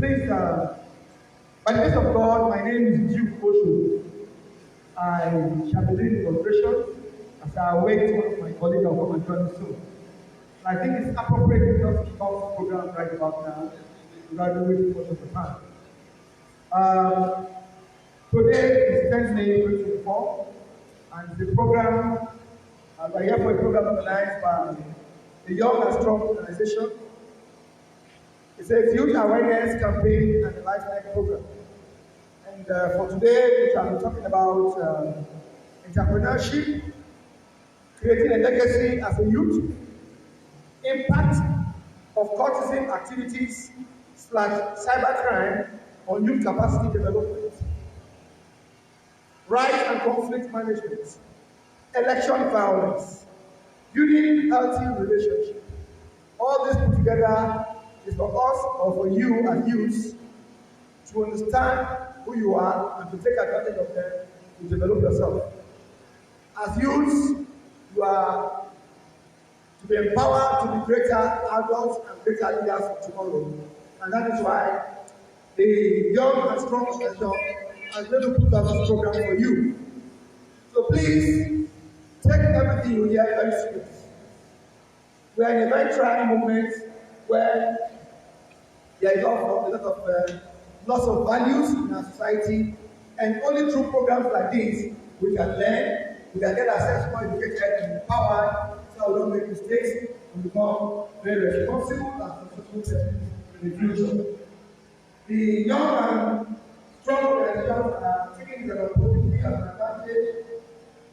Please, by the grace of God, my name is Duke Osho. I shall be leading the moderation as I await one of my colleagues who will come and join me soon. And I think it's appropriate for us to kick off the program right about now, without waiting for some time. Today is 10 May 2024, and the program, we are here for a program organized by the Young and Strong organization. It's a youth awareness campaign and a lifestyle program. And for today, we shall be talking about entrepreneurship, creating a legacy as a youth, impact of courtesan activities / cybercrime on youth capacity development, rights and conflict management, election violence, building healthy relationships. All this put together is for us or for you as youths to understand who you are and to take advantage of them to develop yourself. As youths, you are to be empowered to be greater adults and greater leaders of tomorrow. And that is why the Young and Strong Organization has going to put out this program for you. So please, take everything you hear very serious. We are in a very trying moment where there is a lot of loss of values in our society, and only through programs like this we can learn, we can get ourselves more educated and empowered so we don't make mistakes and become very responsible and successful citizens in the future. The Young and Strong organizations are taking the opportunity as an advantage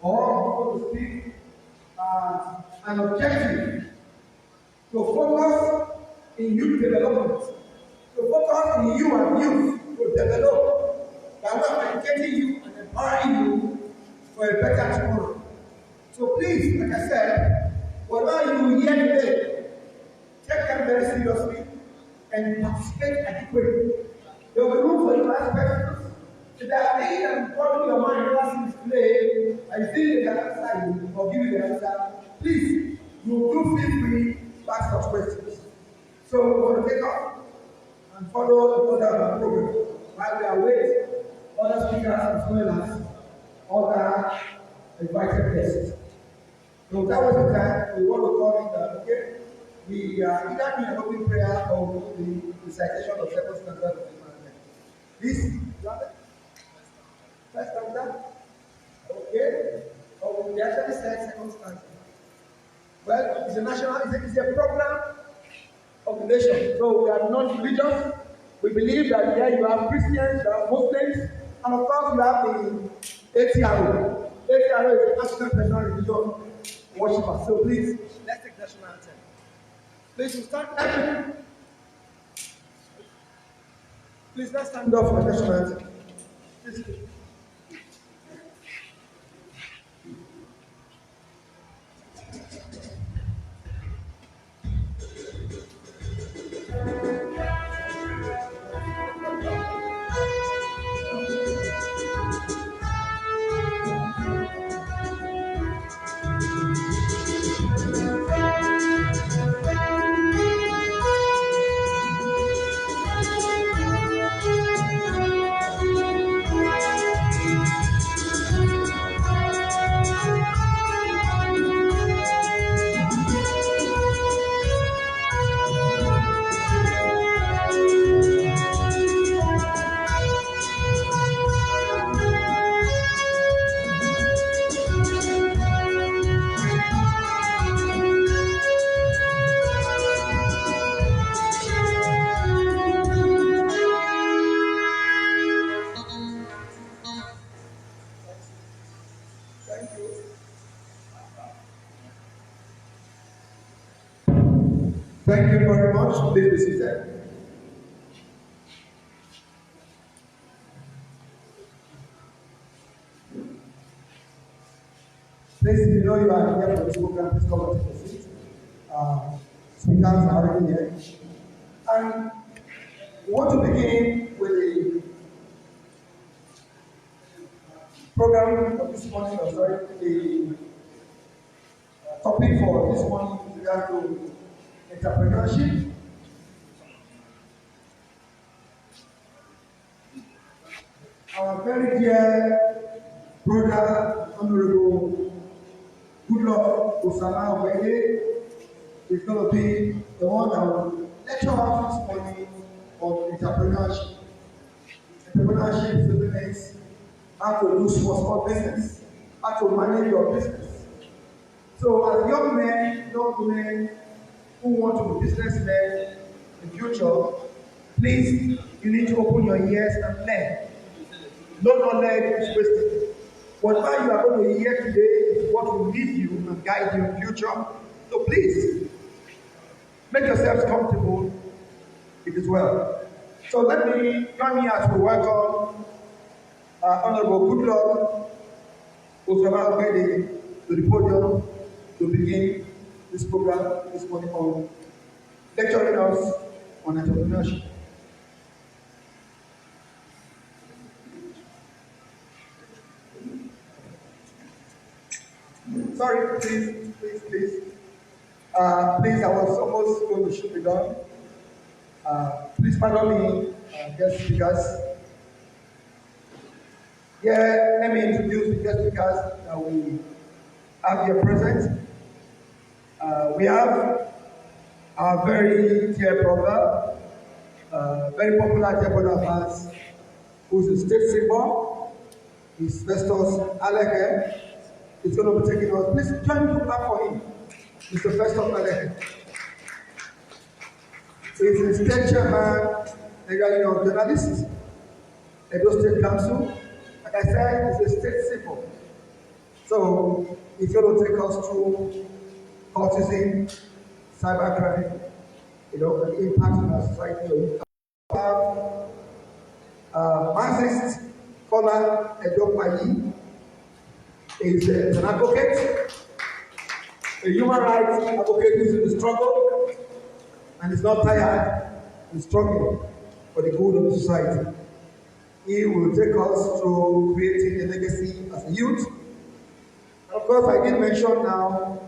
or, so to speak, an objective to focus in youth development, to focus in you and youth to develop, that we are educating you and empowering you for a better tomorrow. So please, like I said, whatever you hear today, take them very seriously and participate adequately. There will be room for you to ask questions. If there are things that are calling your mind asking today, and you think they can answer you or give you the answer, please, you do feel free to ask those questions. So we're going to take off and follow the order of our program while we await other speakers as well as other invited guests. So that was the time we want to call in the okay. We either do an open prayer or the recitation of second standard of the Enlightenment. Please, you have it? First standard? Okay. Or we actually said second standard. Well, it's a national, it's a program of the nation. So we are non-religious. We believe that here you have Christians, you have Muslims, and of course you have the ATRO. ATRO is the African National Religion Worshipper. So please, let's take national anthem. Please, you stand up. Please, let's stand up for the national anthem. Please. Thank you very much. Please be seated. Please, if you know you are here for this program, please come and take a seat. Speakers are already here. And we want to begin with the program of this morning, the topic for this morning with regard to entrepreneurship. Our very dear brother, Honorable Goodluck Osama Obede, is going to be the one that will lecture us this morning on entrepreneurship. Entrepreneurship simply means how to do small business, how to manage your business. So, as young men, young women who want to be businessmen in the future, please, you need to open your ears and learn. No knowledge is wasted. Whatever you are going to hear today is what will lead you and guide you in the future. So please, make yourselves comfortable. It is well. So let me join me as we welcome Honorable Goodluck Osama Obede to the podium to begin this program this morning on lecturing us on entrepreneurship. Sorry, please. Please, I was almost going to shoot the gun. Please pardon me, guest speakers. Yeah, let me introduce the guest speakers that we have here present. We have our very dear brother, very popular dear brother of ours, who's a state symbol. He's Festus Aleke. He's going to be taking us. Please join me to clap for him. Mr. Festus Aleke. He's a state chairman, Nigerian Union of Journalists, Edo State Council. Like I said, he's a state symbol. So he's going to take us through cultism, cybercrime, the impact on our society. Marxist Kola Edopayi is an advocate, a human rights advocate who's in the struggle and is not tired in struggling for the good of the society. He will take us through creating a legacy as a youth. And of course, I did mention now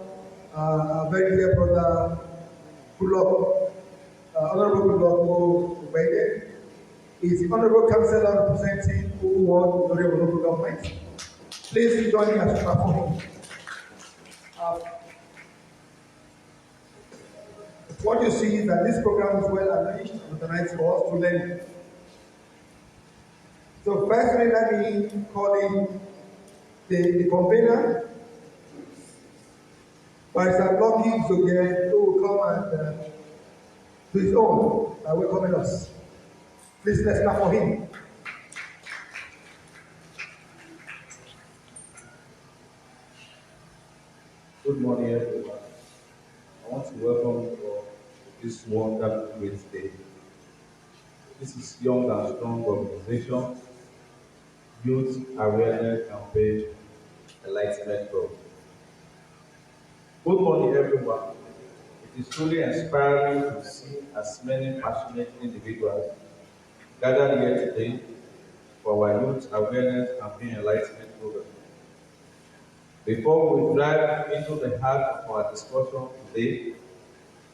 our very dear brother, Goodluck, Honorable Goodluck Obede. He's the Honorable Councillor representing Ward local government. Please join me as we perform. What you see is that this program is well arranged and organized for us to learn. So firstly, let me call in the convener, Barrister Lucky Zoge, who will come and do his own by welcoming us. Please let's clap for him. Good morning, everyone. I want to welcome you all to this wonderful great day. This is Young and Strong Organization, Youth Awareness Campaign, Enlightenment Program. Good morning, everyone. It is truly inspiring to see as many passionate individuals gathered here today for our Youth Awareness Campaign Enlightenment Program. Before we dive into the heart of our discussion today,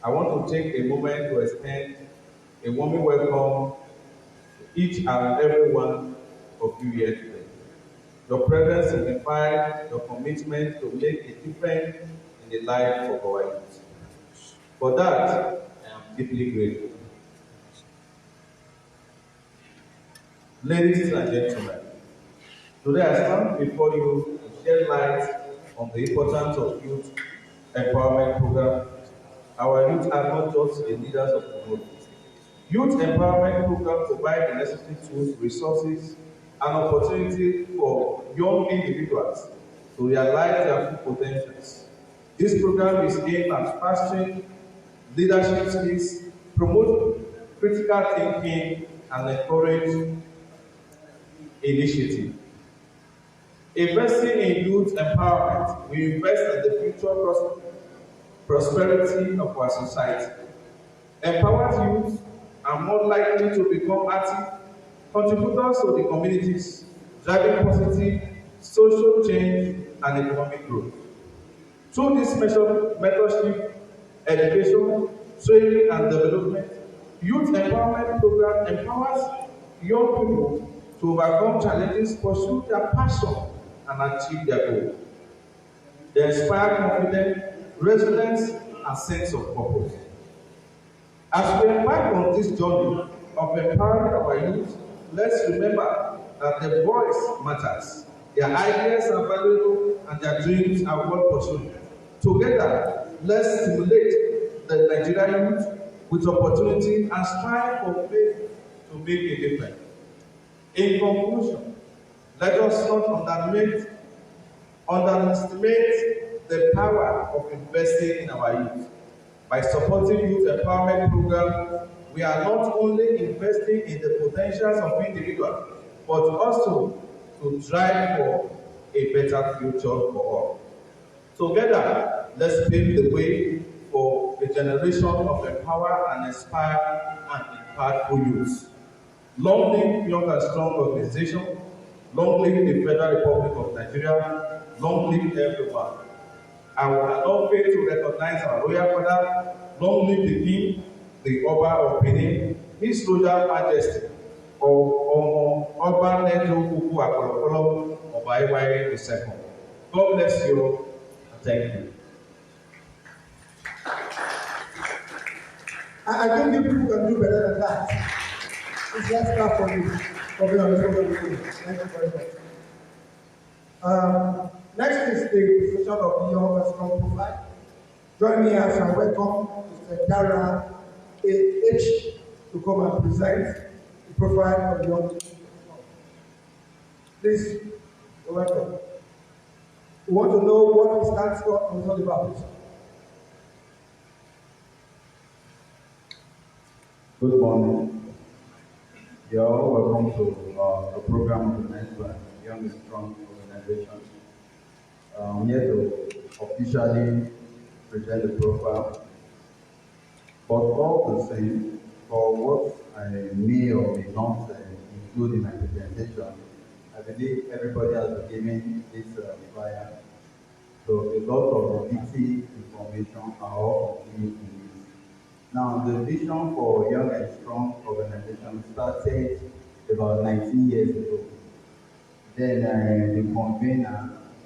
I want to take a moment to extend a warm welcome to each and every one of you here today. Your presence signifies your commitment to make a difference in the life of our youth. For that, I am deeply grateful. Ladies and gentlemen, today I stand before you to shed light on the importance of youth empowerment program. Our youth are not just the leaders of tomorrow. Youth empowerment program provide the necessary tools, resources, and opportunity for young individuals to realize their full potentials. This program is aimed at fostering leadership skills, promote critical thinking, and encourage initiative. Investing in youth empowerment will invest in the future prosperity of our society. Empowered youth are more likely to become active contributors to the communities, driving positive social change and economic growth. Through this mentorship, education, training, and development, youth empowerment program empowers young people to overcome challenges, pursue their passion, and achieve their goal. They inspire confidence, resilience, and sense of purpose. As we embark on this journey of empowering our youth, let's remember that their voice matters, their ideas are valuable, and their dreams are worth pursuing. Together, let's stimulate the Nigerian youth with opportunity and strive for faith to make a difference. In conclusion, let us not underestimate the power of investing in our youth. By supporting youth empowerment programs, we are not only investing in the potentials of individuals, but also to drive for a better future for all. Together, let's pave the way for a generation of empowered and inspired and impactful youth. Long live Young and Strong Organization. Long live the Federal Republic of Nigeria. Long live everyone. I will not fail to recognize our royal father. Long live the king, the Oba of Benin, His Royal Majesty, Oba Nejo Kuku Akolokolo, Oba Iwaye II. God bless you. Thank you. I think you people can do better than that. It's just clap for you for being on this program with me. Thank you very much. Next is the presentation of the Young and Strong profile. Join me as I welcome Mr. Dara A.H. to come and present the profile of the Young and Strong. Please, you're welcome. We want to know what he stands for and what it's all about. Good morning. You're all welcome to the program organized by Young and Strong Organization. I'm here to officially present the profile, but all the same, for what I may or may not include in my presentation, I believe everybody has been given this flyer. So a lot of the detailed information are all contained in this. Now, the vision for Young and Strong Organization started about 19 years ago. Then the convener,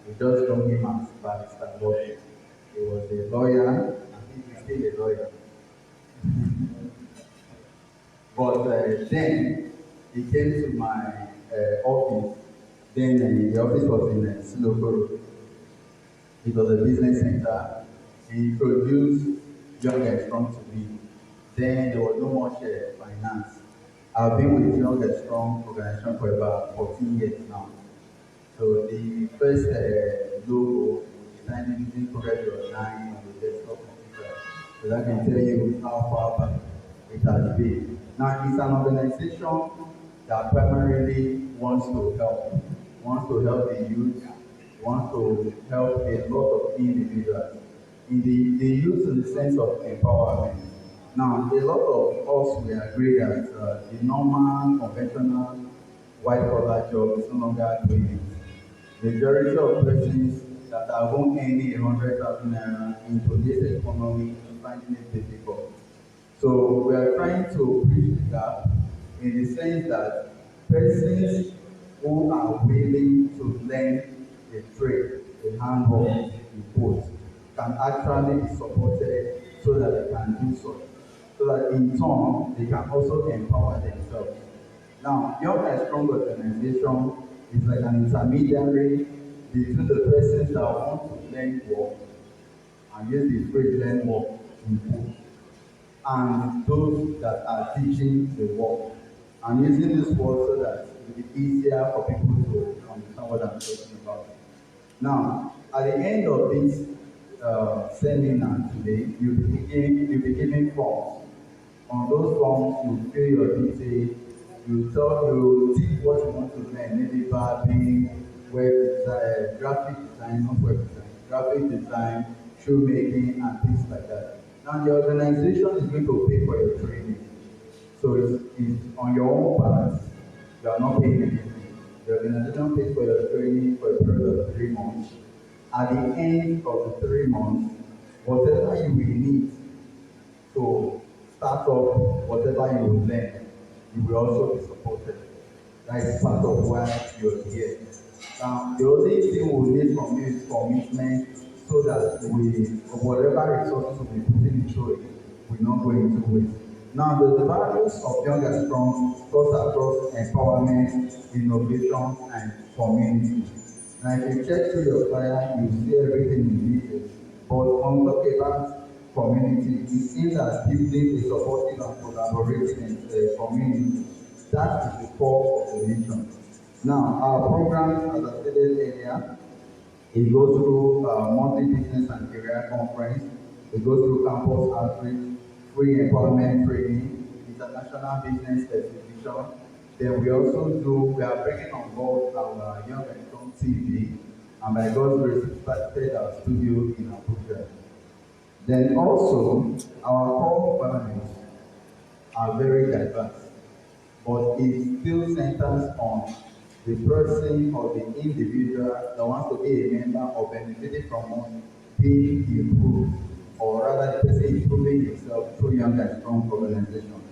we just know him as Barrister Lawyer. He was a lawyer, and he's still a lawyer. But then he came to my office. Then the office was in Siloko Road. It was a business center. He introduced Young and Strong to me. Then there was no much finance. I've been with Young and Strong Organization for about 14 years now. So the first logo we designed it using Corel 9 on the desktop computer. So that can tell you how far back it has been. Now it's an organization that primarily wants to help the youth, wants to help a lot of individuals. In the youth in the sense of empowerment. Now, a lot of us will agree that the normal, conventional, white-collar job is no longer doing it. Majority of persons that are going earning 100,000 naira in today's economy are finding it difficult. So we are trying to bridge the gap in the sense that persons who are willing to learn a trade, a handwork, a post, can actually be supported so that they can do so that in turn they can also empower themselves. Now, Young and Strong Organization is like an intermediary between the persons that want to learn work and use the free learn work in full, and those that are teaching the work. I'm using this word so that it will be easier for people to understand what I'm talking about. Now, at the end of this seminar today, you'll be given forms. On those forms, you fill your details, you teach what you want to learn, maybe barbing, web design, graphic design, not web design, graphic design, shoemaking, and things like that. Now, the organization is going to pay for your training. So it's on your own part. You are not paying anything. The organization pays for your training for a period of 3 months. At the end of the 3 months, whatever you will need to start off, whatever you will learn, you will also be supported. That is part of why you're here. Now, the only thing we need from you is commitment so that whatever resources we put into it, we not go into waste. Now, the values of Young and Strong goes across empowerment, innovation, and community. Now, if you check through your flyer, you see everything in detail. But when we talk about community, it seems as building a supportive and collaborating community. That is the core of the mission. Now, our program, as I stated earlier, it goes through monthly business and career conference. It goes through campus outreach, free employment training, international business exhibition. Then we are bringing on board our Young and Strong TV, and by God's grace, we started our studio in Abuja. Then also, our core values are very diverse, but it still centers on the person or the individual that wants to be a member or benefiting from us being improved, or rather the person improving himself through Young and Strong organization.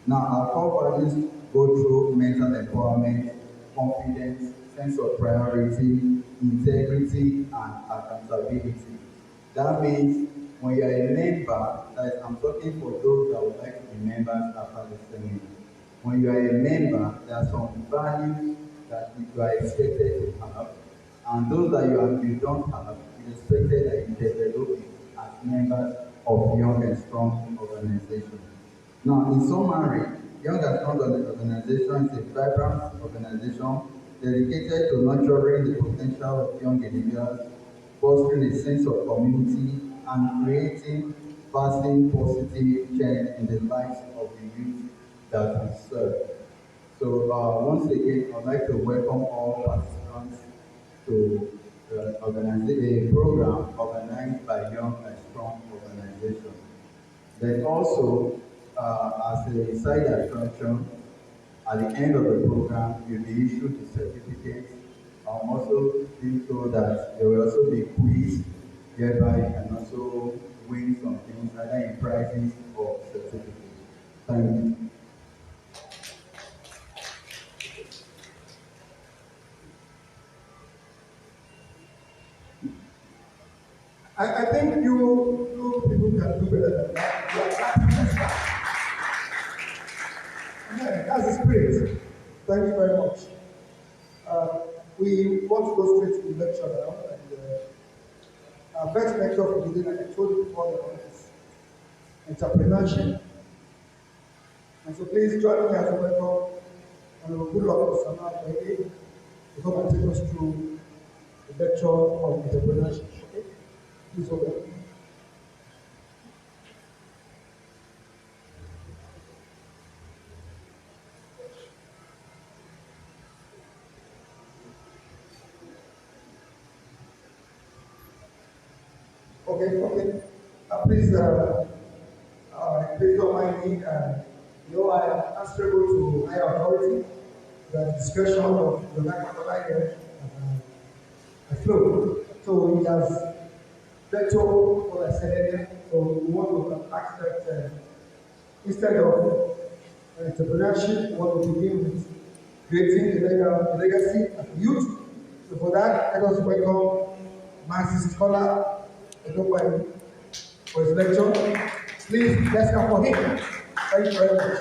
Now, our core values go through mental empowerment, confidence, sense of priority, integrity, and accountability. That means when you are a member, that is, I'm talking for those that would like to be members after the seminar. When you are a member, there are some values that you are expected to have, and those that you don't have, it is expected that you develop it as members of Young and Strong organization. Now, in summary, Young and Strong organization is a vibrant organization dedicated to nurturing the potential of young individuals, fostering a sense of community, and creating lasting positive change in the lives of the youth that we serve. So once again, I'd like to welcome all participants to organize a program organized by Young and Strong Organization. Then also, as a side attraction, at the end of the program, you'll be issued a certificate. Also, being told that there will also be quiz, whereby you can also win some things, either in prizes or certificates. Thank you. I think you people can do better than that. You are practicing that. Yeah, that's the spirit. Thank you very much. We want to go straight to the lecture now. And our first lecture for today, like I told you before, is entrepreneurship. And so please join me as a welcome and good luck to Sama Kwege to come and take us through the lecture on entrepreneurship. Okay? Please hold on. Okay. Please don't mind me. I am answerable to higher authority. The discretion of the Nakamalaya I flow. So he has vetoed what I said earlier. So we want to ask that instead of entrepreneurship, we want to begin with creating a legacy of youth. So for that, let us welcome Master Scholar Edokwai for his lecture. Please, let's come for him. Thank you very much.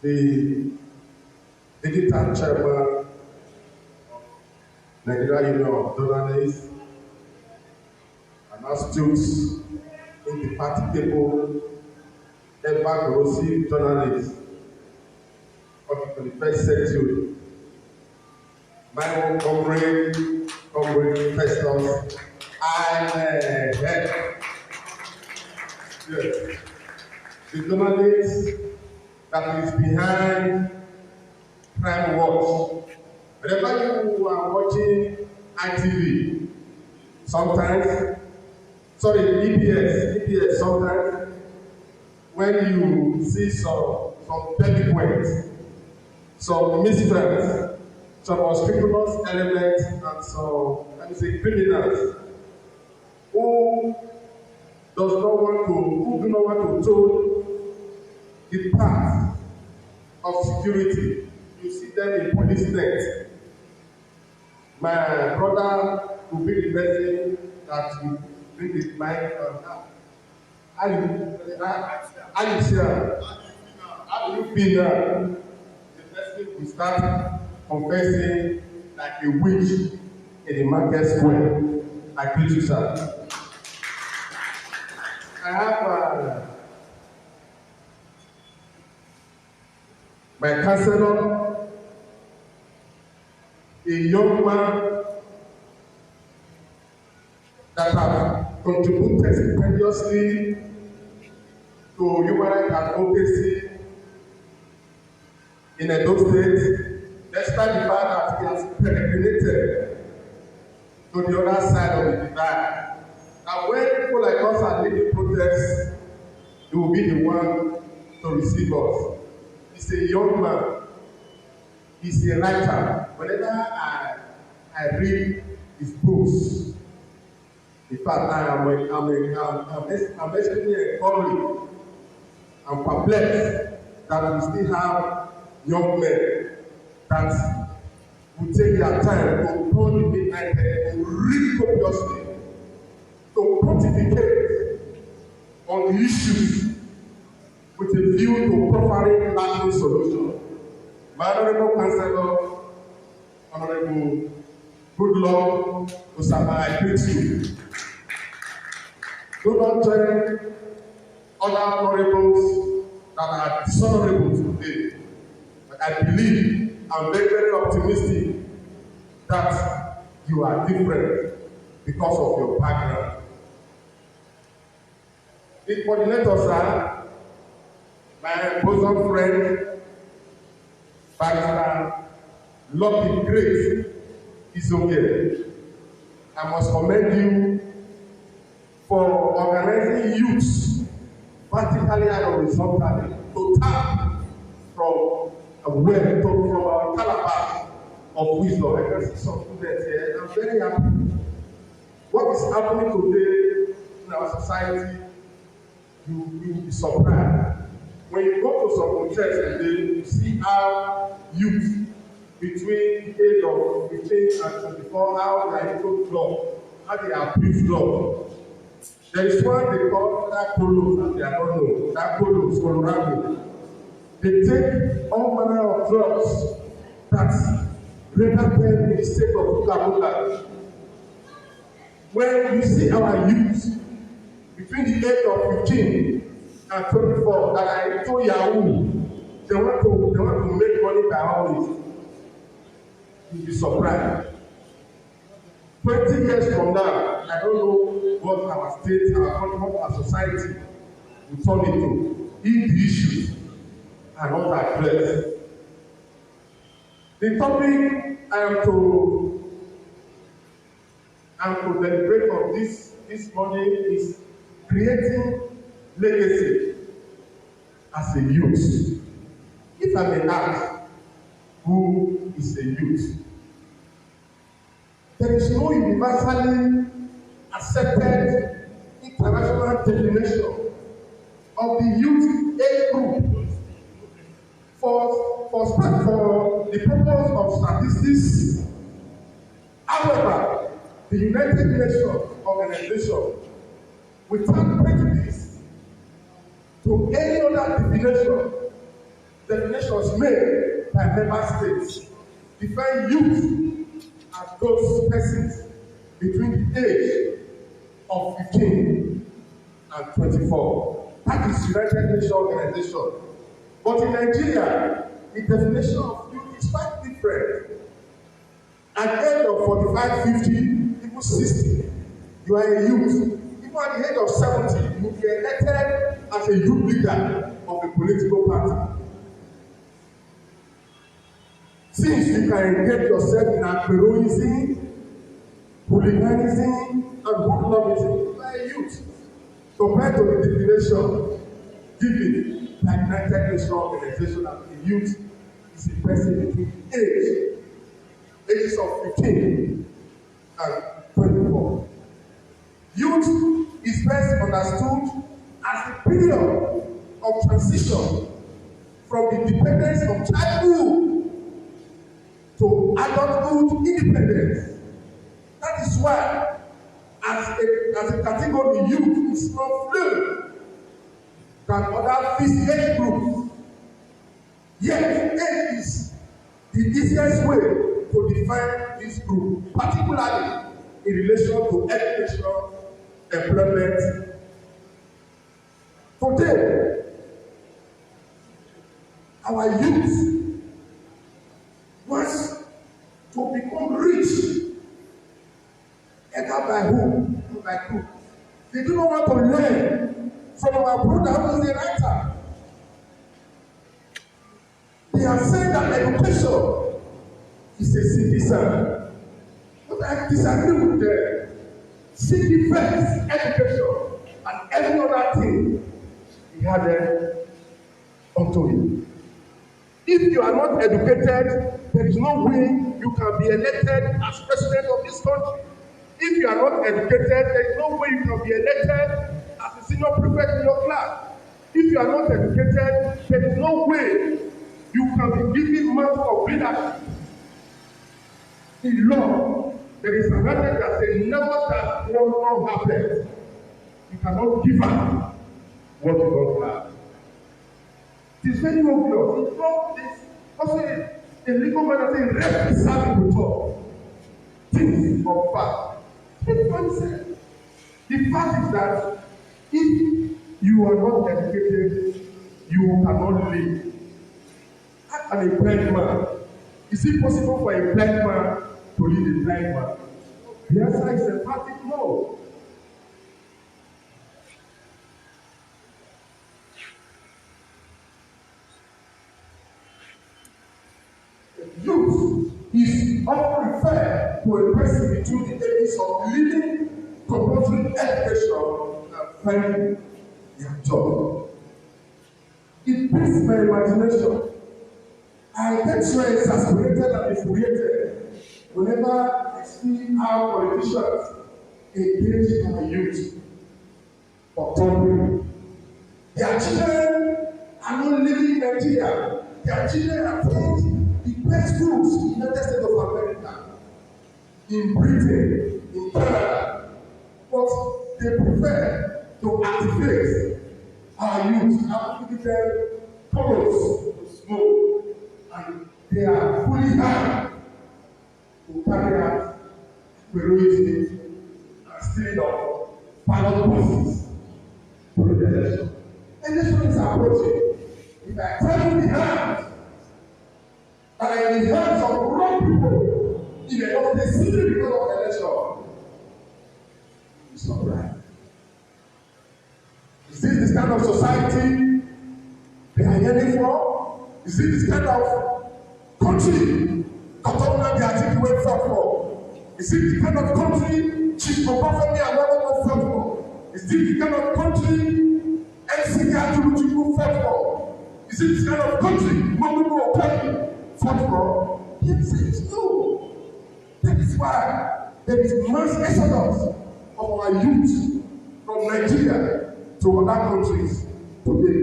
The digital chairman, Nigeria Union of Journalists, an astute, indefatigable, ever-corrosive journalist of the 21st century. My own comrade Festus, head. Yes. The journalist that is behind Crime Watch. Whenever you are watching ITV, EPS, sometimes when you see some delinquents, some miscreants, some unscrupulous elements, and some, criminals who who do not want to toe the path of security. You see them in police net. My brother will be the person that will bring the mic. How you see her? How do you feel now? The person will start confessing like a witch in the market square. I greet you, sir. I have my counselor, a young man that have contributed stupendously to human rights advocacy in Edo State, despite the fact that he has penetrated to the other side of the divide. And when people like us are leading protests, he will be the one to receive us. He's a young man. He's a writer. Whenever I read his books, in fact, I'm extremely encouraged. I'm perplexed that we still have young men that will take their time to turn the midnight to read copiously, to pontificate on the issues with a view to properly lasting solution. My honorable councillor, honorable Goodluck Osama, I greet you. Do not join other honorables that are dishonorable today. But I believe, I'm very, very optimistic that you are different because of your background. The coordinators are my bosom friend, Barrister Lucky Grace Izoge. I must commend you for organizing youths vertically and horizontally to tap from our calabash of wisdom. I can see some students here. I'm very happy. What is happening today in our society, you will be surprised. When you go to some hotels and you see how youth between the age of 15 and 24, how they are into drugs, how they abuse drugs. There is one they call Colos, and they are not known. Colos, Colorado. They take all manner of drugs that render them in the state of Ugabuga. When you see our youth between the age of 15 and 24 that are into Yahoo, they want to make money by all this. You'll be surprised. 20 years from now, I don't know what our state, our country, what our society will turn into if the issues are not addressed. The topic I am to deliberate on this morning is creating legacy as a youth. If I may ask, who is a youth? There is no universally accepted international definition of the youth age group for the purpose of statistics. However, the United Nations Organization, without prejudice to any other definitions made by member states, define youth as those persons between the age of 15 and 24. That is United Nations Organization. But in Nigeria, the definition of youth is quite different. At the age of 45, 50, even 60, you are a youth. Even at the age of 70, you will be elected as a youth leader of a political party. Since you can engage yourself in apperoism, hooliganism, and hoodlumism, you are a youth. Compared to the definition given by the United Nations Organization as a youth is a person between ages of 15 and 24. Youth is best understood as a period of transition from the dependence of childhood to adulthood independence. That is why, as a category, youth is more fluid than other age groups. Yet, age is the easiest way to define this group, particularly in relation to education, employment. Today, our youth wants to become rich, either by whom or by who. They do not want to learn from our brother who is a writer. They are saying that education is a citizen. But I disagree with them. City first, education, and every other thing he added unto it. If you are not educated, there is no way you can be elected as president of this country. If you are not educated, there is no way you can be elected as a senior prefect in your class. If you are not educated, there is no way you can be given mantle of leadership. In law, there is an adage that says, never that one not happen. You cannot give up what you don't have. It is very obvious. It's not this. Also, a legal man that says, rest is serving with all. Things of fact. It's nonsense. The fact is that if you are not educated, you cannot live. How can a blind man? Is it possible for a blind man to lead a blind man? The answer is emphatic no. Youth is often referred to a person between the ages of leaving compulsory education and finding their job. It piques my imagination. I get so exasperated and infuriated whenever I see how politicians engage our youth for company. Their children are not living in Nigeria. Their children are taught the best schools in the United States of America, in Britain, in Canada. But they prefer to activate our youth and give them colors to smoke. And they are fully armed to carry out terrorism and stealing of ballot boxes for the election. Election is approaching. If I tell you the hands that are in the hands of wrong people, in the of the city because of election, it's not right. Is this the kind of society they are yearning for? Is it this kind of country Dr. Nnamdi went for? Is it the kind of country Chief Obafemi Awolowo fought for? Is it the kind of country MC Katuruchukwu fought for? Is it this kind of country Mobutu Okaki fought for? The answer is no. That is why there is mass exodus of our youth from Nigeria to other countries today.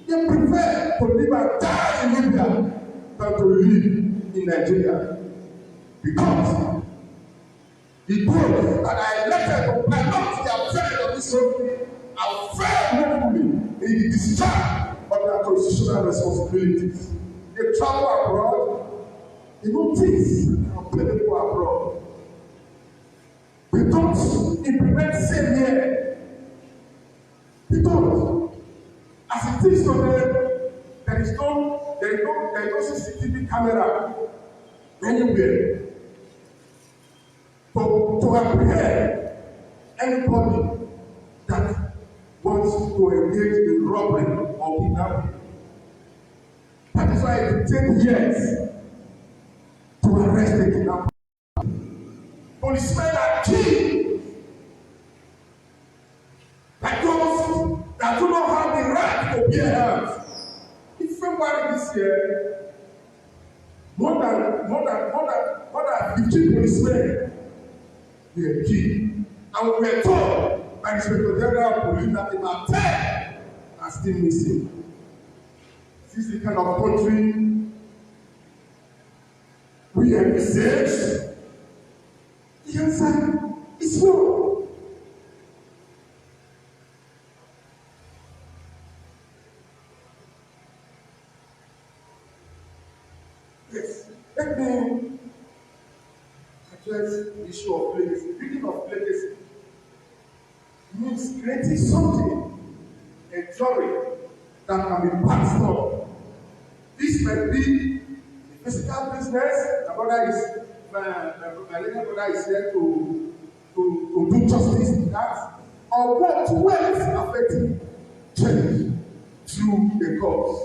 They prefer to live and die in Libya than to live in Nigeria. Because the those that are elected to pilot the affairs of this country are very willfully in the discharge of their constitutional responsibilities. They travel abroad, they do things and play people abroad. They don't implement same here. They don't. As it is today, there is no CCTV camera anywhere to apprehend anybody that wants to engage in robbery or kidnapping. That is why it takes years to arrest a kidnapper. Policemen are killed like those that do not have the right to bear arms. In February this year, more than 15 policemen were killed, and we were told and Inspector General of Police that about 10 are still missing. This is the kind of country we envisage. The answer is no. Yes, let me address the issue of legacy. Building of legacy means creating something enduring that can be passed on. This might be a physical business. My little brother is here to do justice in that. Or what wealth affecting change through a cause.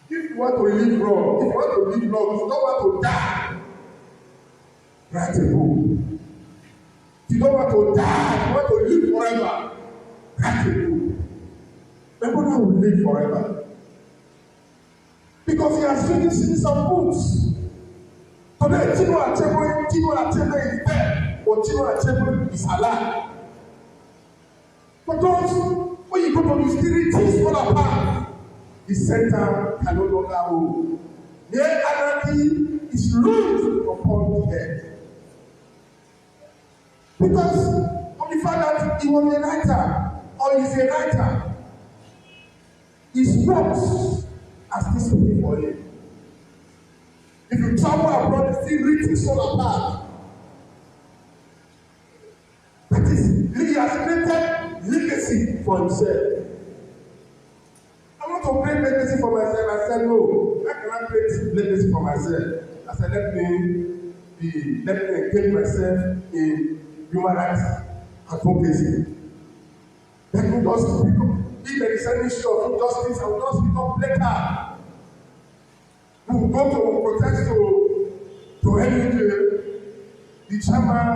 If you want to live long, if you don't want to die, write a book. If you don't want to die, you want to live forever, write a book. My brother will live forever. Because he has written series of books. Today, Chinua Achebe is dead, but Chinua Achebe is alive. But those, when you go to the spirit, things fall apart. The center can no longer hold. Mere anarchy is ruled upon the head. Because of the fact that he was a writer, or is a writer, his works are still speaking for him. If you travel abroad, you see written all apart. That is, he has created legacy for himself. I want to create legacy for myself. I said, no, I cannot create legacy for myself. I said, let me engage myself in human rights advocacy. Let me just speak up. If there is any issue of injustice, I will just speak up later. We will go to protest to any the chairman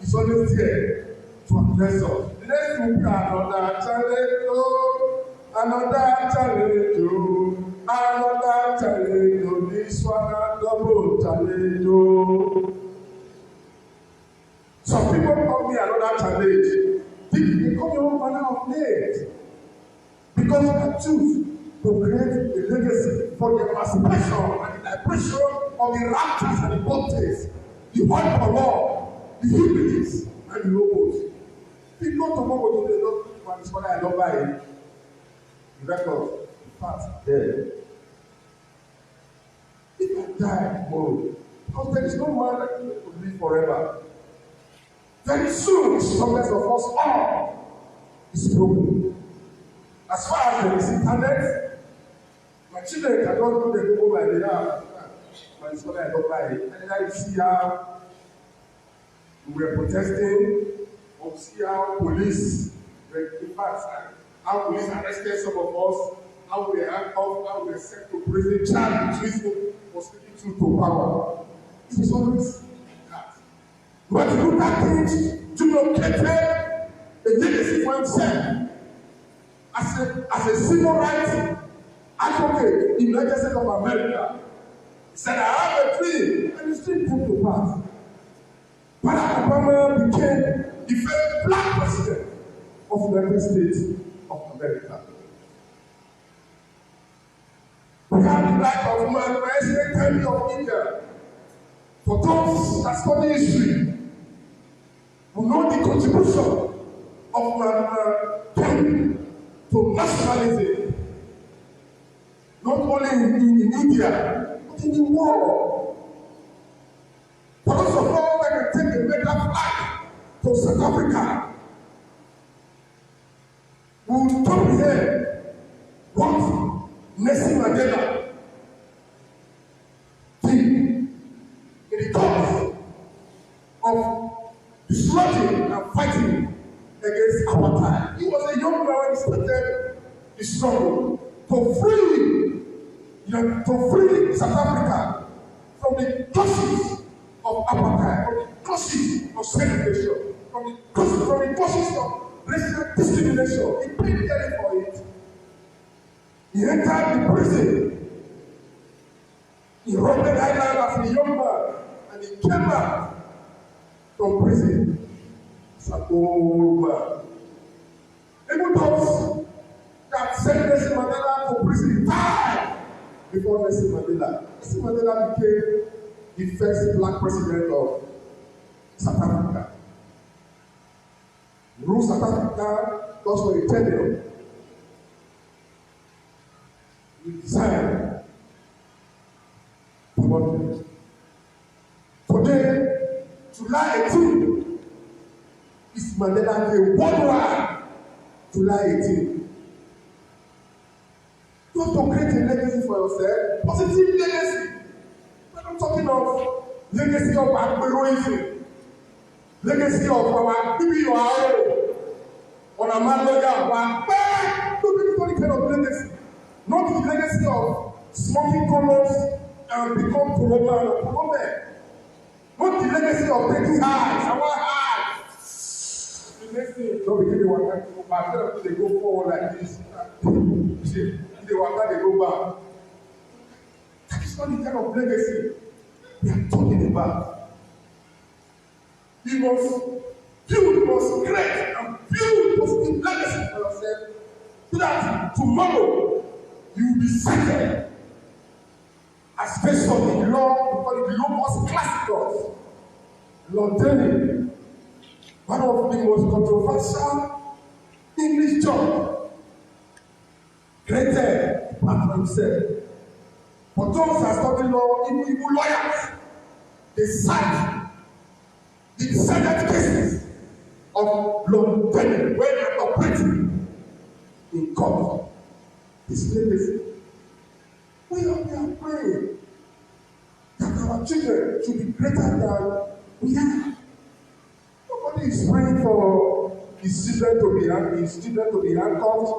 is always there to address us. The next thing will be another challenge, this one a double challenge. Some people call me another challenge. They call me all manner of names. Because I choose to create a legacy for the emancipation and the liberation of the raptors and the bontes, the white power, the hybrids, and the lobos. If not tomorrow, they don't want this one, I don't buy it. The record, the fact, dead. If I die tomorrow, because there is no man that will live forever. Very soon, the strongest of us all is broken. As far as there is internet, my children cannot go the Google like they are. My scholar, I don't buy it. And then I see how we were protesting, or see how police, in fact, how police arrested some of us, how we were handcuffed, how we were sent to prison, charged with treason for speaking truth to power. It is always that. But to do that things, to locate a legacy for himself. As a civil rights advocate in the United States of America, he said, I have a dream, and it's still put to pass. Barack Obama became the first black president of the United States of America. We have the life of my President of India. For those that study history, who know the contribution of Kennedy to nationalism, not only in India, but in the world. First of all, they can take a mega flag to South Africa. We will comprehend what Nelson Mandela did in the cause of dislodging and fighting against apartheid. He was a young man when he started the struggle to free South Africa from the clutches of apartheid, from the clutches of segregation, from the clutches of racial discrimination. He paid dearly for it. He entered the prison. He robbed the island as a young man, and he came back from prison as an old man. Even those that sent Nelson Mandela to prison died before Nelson Mandela. Nelson Mandela became the first black president of South Africa. He ruled South Africa just for a tenure. He resigned. Today, July 18 is Mandela Day worldwide. July 18. You have to create a legacy for yourself, positive legacy. We're not talking of legacy of heroism, legacy of our maybe your own, on a man lawyer, our don't any kind of legacy. Not the legacy of smoking colors and become Kuroma or Kurome. Not the legacy of taking eyes, our eyes. The next thing, don't be giving one time to go back. Tell them they go forward like this. See, they want that they go back. That is not the kind of legacy we are talking about. You must create and build positive legacy for yourself so that tomorrow you will be cited as based on the law, because the law was classical. Lord Denny, one of the most controversial English judge, created apart from himself. But those that study law, evil lawyers, they cite the descendant cases of Lord Denny when they are operating in court. This legacy. We are praying that our children should be greater than we are. Nobody is praying for his children to be handcuffed.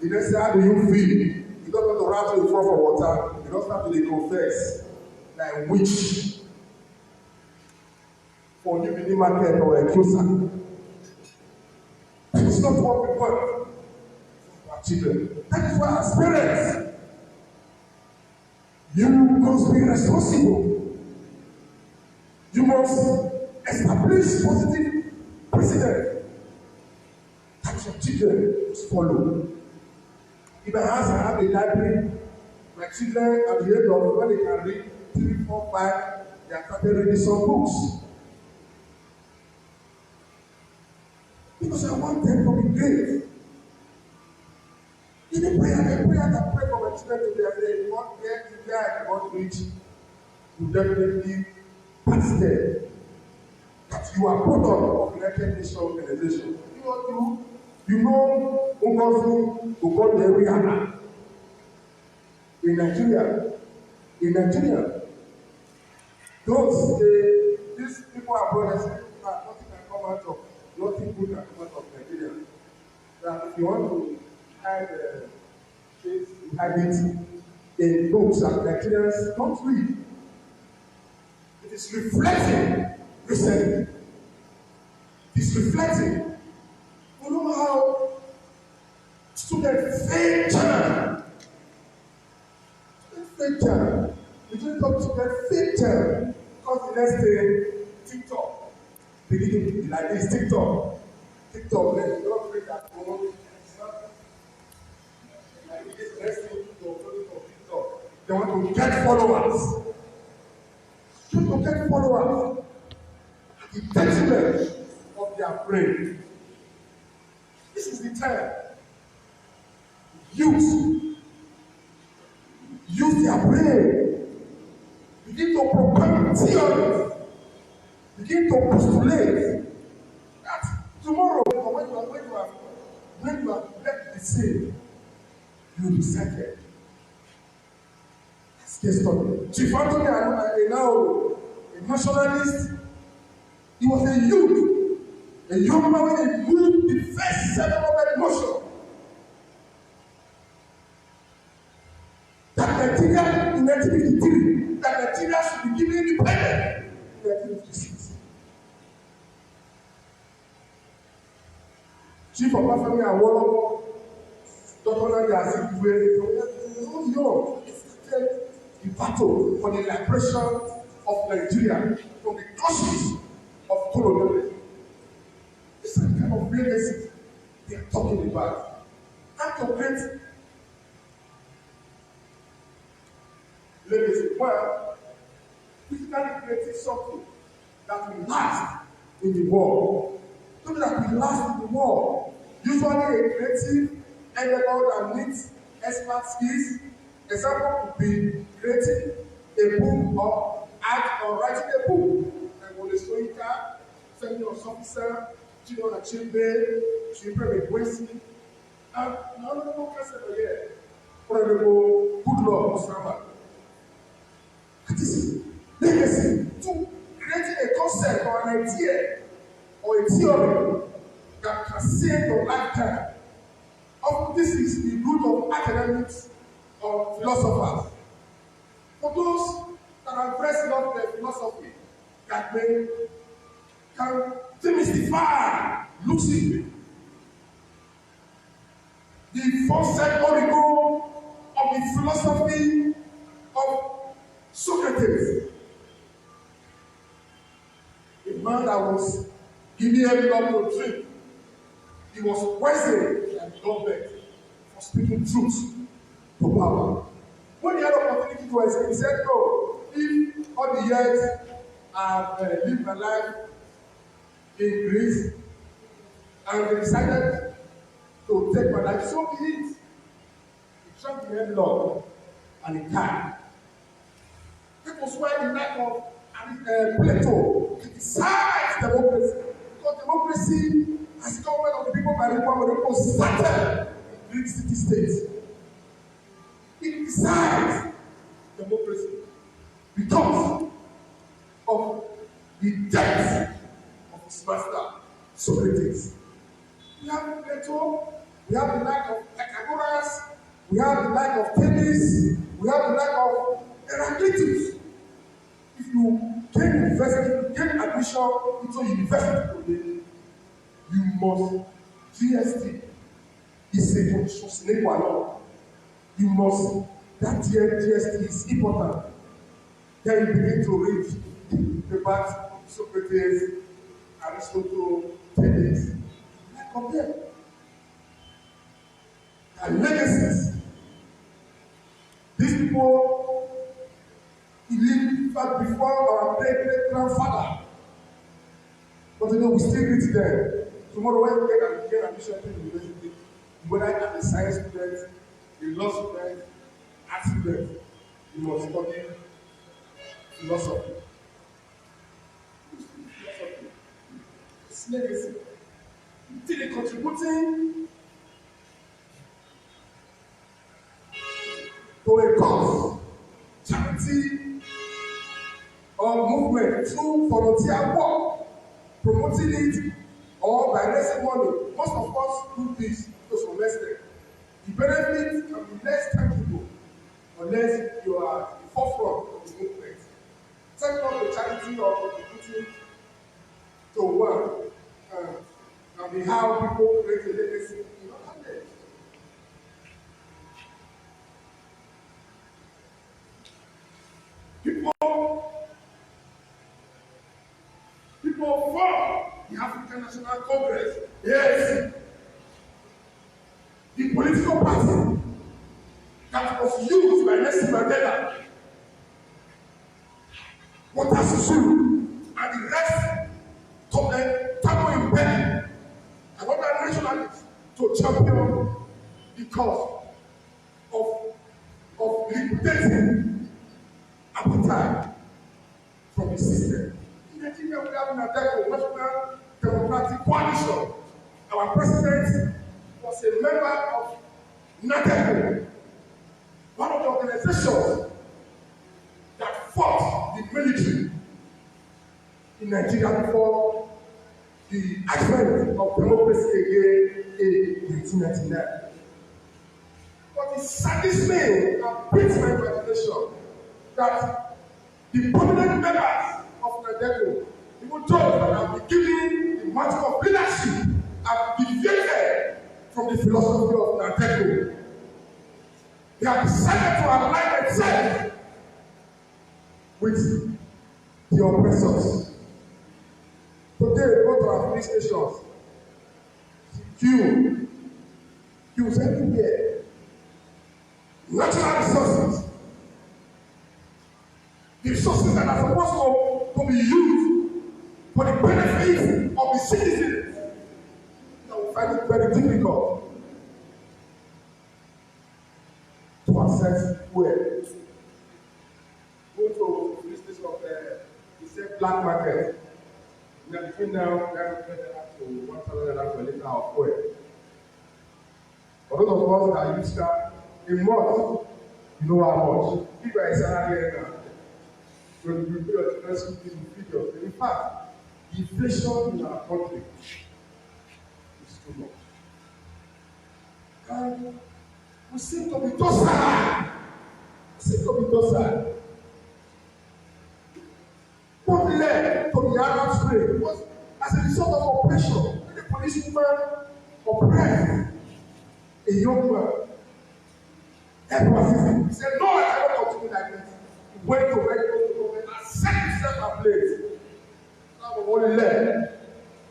He then say, how do you feel? You don't want to run to the front for water. You don't start to confess like witch for you in the market or a accuser. It's not what we want for our children. That is why as parents, you must be responsible. You must establish positive precedent that your children must follow. In my house, I have a library. My children at the age of when they can read 3, 4, 5, they are started reading some books. Because I want them to be great. In the prayer that I pray for my children today, I say, what where I want to reach, you definitely pass there. That you are product of United Nations organization. You know what you know Ngozi Ugoderiana in Nigeria. These people are brothers. Nothing can come out of nothing good can come out of Nigeria. That if you want to hide it in books that Nigerians don't read, it is reflecting recently. It is reflecting. You know how students fail channel. You just talk to them fail channel. Because the next day, TikTok. Beginning to be like this, TikTok, let's not break that phone. It's not like this next thing to TikTok. They want to get followers. People get followers at the detriment of their brain. This is the time. Use their brain. Begin to propel theories. Begin to postulate that tomorrow, when you have left the scene, you will be settled. Let's get started. Chief Anthony, now a nationalist, he was a youth, a young man when he moved the first settlement motion. That Nigeria in 1953, that Nigeria should be given independence in 1956. Chief of Afami Awolowo, Dr. Yazidwe, the battle for the liberation of Nigeria from the clutches of colonialism. type of legacy they are talking about. How to create legacy? Well, physically creating something that will last in the world. Something that will last in the world. Usually a creative endeavor that needs expert skills. Example could be creating a book or art or writing a book. And when the storyteller, senior officer, junior achimbe, children Wesi, and honorable councillor here, honorable Goodluck Osama. That is legacy to creating a concept or an idea or a theory that can save your lifetime. Often this is the root of academics or philosophers. For those that have first loved their philosophy, that they can demystify Lucifer, the first oracle of the philosophy of Socrates, a man that was giving everyone to drink. He was poisoned and government for speaking truth to power. When he had opportunity to escape, he said, no, if all the years I've lived my life in Greece and they decided to take my life, so be it. He drank the headlong and he died. That was why the life of Plato criticized democracy. Because democracy, as government of the people by the people, of the people started in Greek city-states. He criticized democracy because of the death of his master, Socrates. We have Plato, we have the life of Pythagoras, we have the life of Themis, we have the life of Heraclitus. If you gain university, gain admission into university today, you must GST is a condition sine qua non. You must, that GST is important. Then you begin to read the back Socrates, Aristotle, Themis. Like compare. And legacies. These people lived before our great-great-grandfather. But you know, we still read them. Tomorrow, when you get admission to the university, whether you are a science student, a law student, art student, you must study philosophy. It's legacy. Till they contributing to a cause, charity, or movement through volunteer work, promoting it, or by raising money. Most of us do this because we're less than. The benefit can be less tangible unless you are at the forefront of the movement. Setting up a charity or contributing to one can be how people create a legacy in other days. People form the African National Congress. Yes. The political party that was used by Nelson Mandela, Watasuzu, and the rest of the Tamil in Benin, and other nationalists to champion the cause of liquidating appetite from the system. In Nigeria, we have National Democratic Coalition. Our president was a member of NADECO, one of the organizations that fought the military in Nigeria before the advent of democracy again in 1999. But it saddens me and beats my imagination that the prominent members of NADECO, even those that have been given the mantle of leadership, have deviated from the philosophy of NADECO. They have decided to align themselves with the oppressors. Today, go to our police stations. fuel, fuels everywhere, natural resources, the resources that are supposed to be used for the benefit of the citizens. Now we find it very difficult to access where. Go to the business of the black market. We are between now to 1,000 naira per liter of oil. For those of us that use that a month, you know how much. If you are a salary earner, when you pay your expenses, you feed yourself. In fact, inflation in our country is too much. And we seem to be docile. What led to the Arab Spring was as a result of oppression. When the policeman oppressed a young man, he said, no, I cannot continue like this. He went to medical government and set himself ablaze. That was what led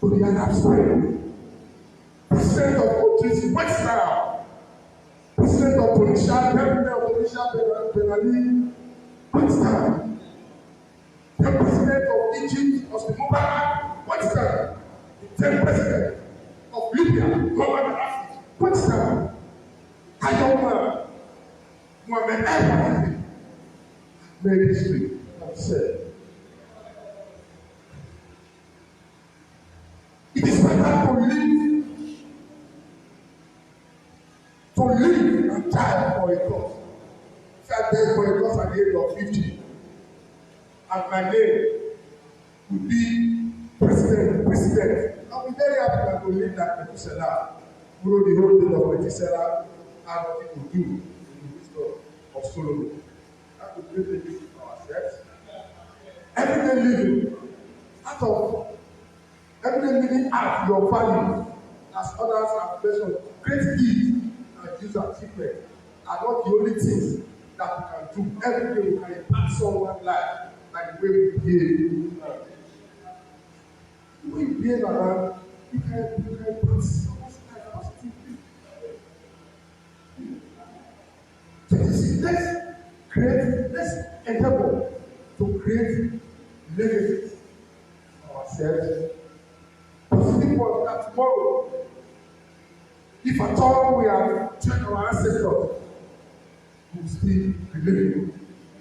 to the Arab Spring. President of countries went down. President of Tunisia, President of Tunisia, Benin, went down. The president of Egypt was the Mubarak, went down. The 10th president of Libya, Muhammad Gaddafi, went down. I don't know. Muhammad Gaddafi made history and said, it is better to live and die for a cause. If I die for a cause at the age of 50, and my name will be president. I'll be very happy that I will live like Methuselah. You know the whole thing of Methuselah and what it will do in the wisdom of Solomon. That will create a vision for ourselves. Everyday living out your value as others have mentioned. Great deeds and use achievement are not the only things that we can do. Every day we can impact someone's life. Like the way we behave. The way you behave around, you can put someone's life positively. So let's endeavor to create legacies for ourselves. Positive ones that tomorrow, if at all we are checking our ancestors, we will still be living.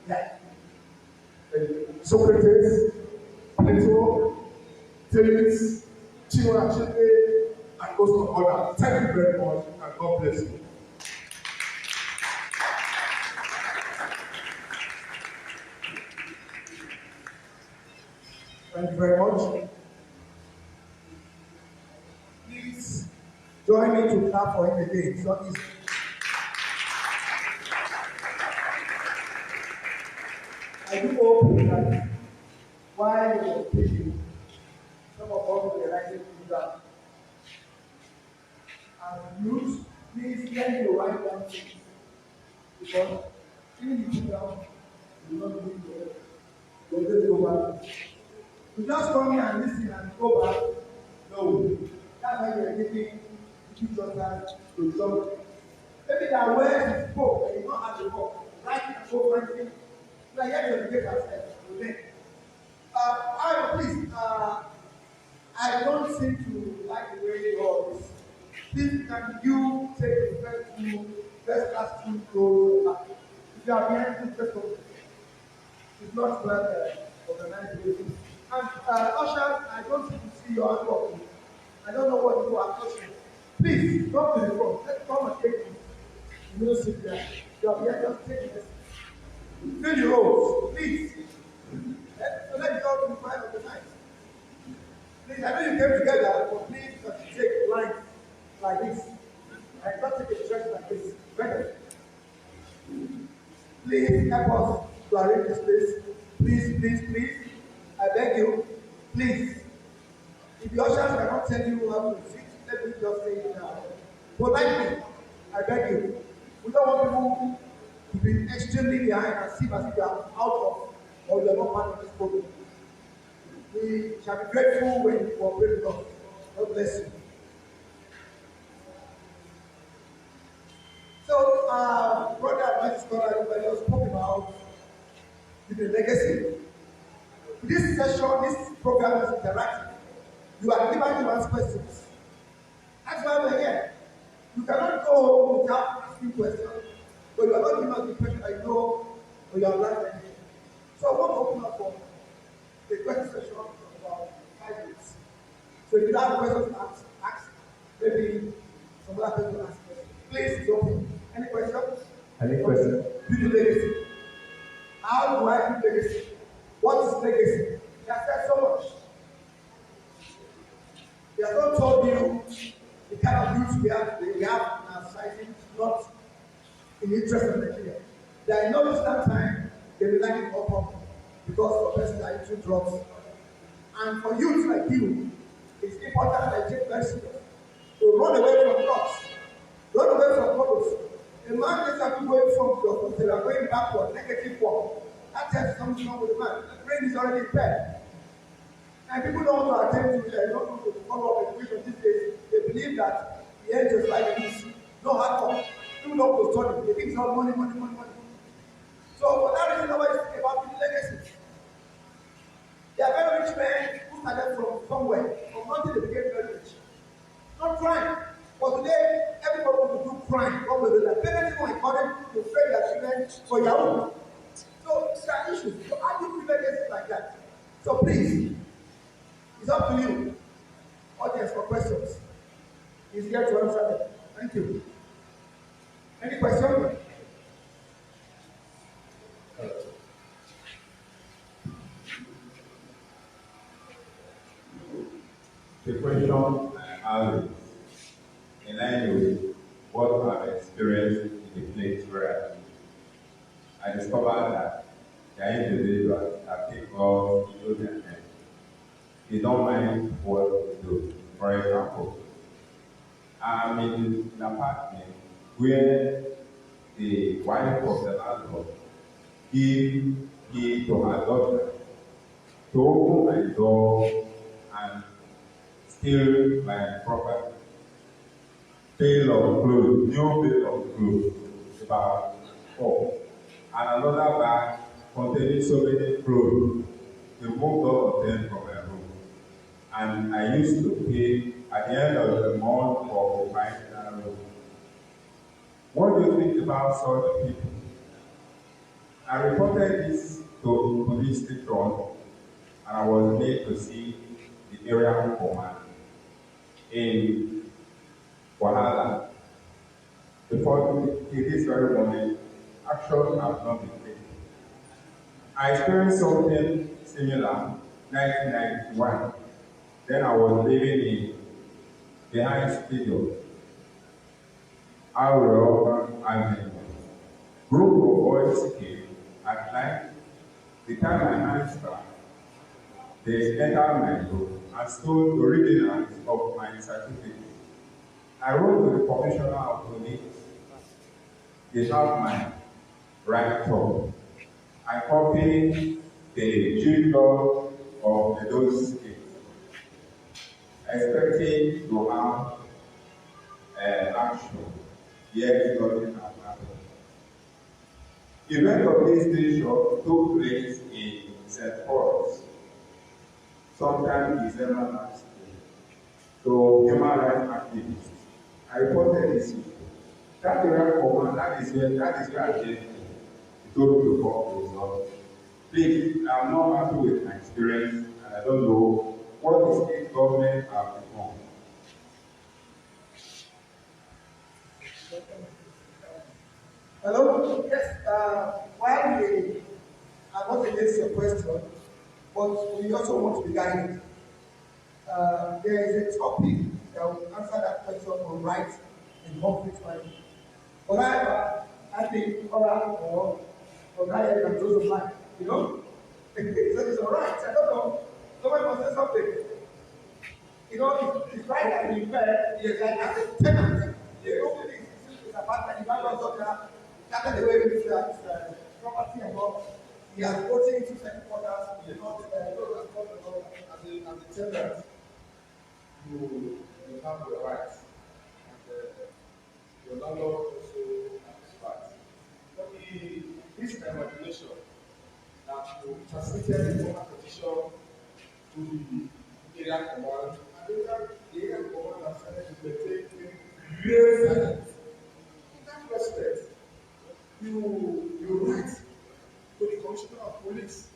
Yeah. Socrates, Plato, Thales, Chinua Achebe, and most of others. Thank you very much, and God bless you. Thank you very much. Please join me to clap for him again. It's not easy. I do hope that while you are speaking, some of us will realize to do that. As youth, please let me write down things. Because even if you down, you will not do it. You will just go back. You just come here and listen and go back. No. That's why you are giving each other to talk. Maybe there are words you spoke and you don't have the book. Write and go find it. Like you educate ourselves. Please, I don't seem to like the way you all this. Please, can you take the first class 2 clothes? If you are behind this person, it's not well organized basis. And ushers, I don't seem to see your hand. I don't know what you are touching. Please, come to the front. Let's come and take this. You don't sit there. You are behind, just take this. Fill the rows, please. So let's go to the final of the night. Please, I know you came together, but please take lines like this. And not take a stretch like this. Better. Please help us to arrange this place. Please. I beg you. Please. If the ushers cannot tell you how to sit, let me just say it now. Politely, I beg you. We don't want people to be extremely behind and seem as if you are out of or you are not part of this program. We shall be grateful when you cooperate with us. God bless you. scholar everybody spoke about the legacy. This session, this program is interactive. You are given to ask questions. That's why we're here. You cannot go home without asking questions. But you are not giving us the question I know or you are learning. So I want to open up for the question session of about 5 minutes. So if you have questions to ask, maybe some other people ask questions. Please, it's open. Any questions? Any questions? Build legacy. How do I build legacy? What is legacy? He has said so much. He has not told you the kind of youth we have today. We have in our society, not in the interest of Nigeria. There is no distant time they will like it up because of person that into drugs. And for youth like you, it's important that you take very serious to run away from drugs, run away from problems. A man is actually going from drugs, they are going backward, negative one. That tells something wrong with the man. The brain is already impaired. And people don't want to attend to it, don't want to follow up education these days. They believe that the end is like this. No hard work. People don't go study. They think it's all money, money, money, money. So for that reason, nobody speaks about the legacy. There are very rich men who started from somewhere, from nothing they became very rich. Not crime. But today, everybody wants to do crime. What will do that? Parents don't encourage to train their children for your own. So there are issues. So how do you build legacy like that? So please, it's up to you. Audience for questions. He's here to answer them. Thank you. Any question? The question I have is in line with what I've experienced in the place where I discovered that the individuals that take God into their hands. They don't mind what we do. For example, I'm in an apartment where the wife of the landlord give key to her daughter to open my door and steal my property. Bale of clothes, new bale of clothes, about 4. And another bag containing so many clothes. They moved all of them from my room. And I used to pay at the end of the month for occupying that room. What do you think about such people? I reported this to police station and I was made to see the area command in Wahala. Before this very moment, action has not been taken. I experienced something similar in 1991. Then I was living in behind studio. Aurora Avenue. Group of boys came at night. The time my hands started, they entered my room and stole the originals of my certificate. I wrote to the commissioner of police. They have my right top. I copied the junior of the those states, expecting to have action. Yet nothing has happened. Event of this station took place in St. Paul's sometime in December last year. So human rights activists, I reported this issue. That area command, that is where I did. He told me to come to result. Please, I'm not happy with my experience, and I don't know what the state government have become. Hello? Yes, while we are not against your question, but we also want to be guided. There is a topic that will answer that question on rights in conflict management. But I think or guided and those of life, you know? It's all right. I don't know. Somebody must say something. You know, it's right that we fair. Yes, like as a tenant. You know, it's about that. You might also started the way with property and all. He has voted into certain quarters. Yes. Not As a tenant, you have your rights, and your landlord also has his rights. But this imagination that you transmitted the former petition to the area command, and the area command has started to maintain great silence. In that respect, you write to the commissioner of police.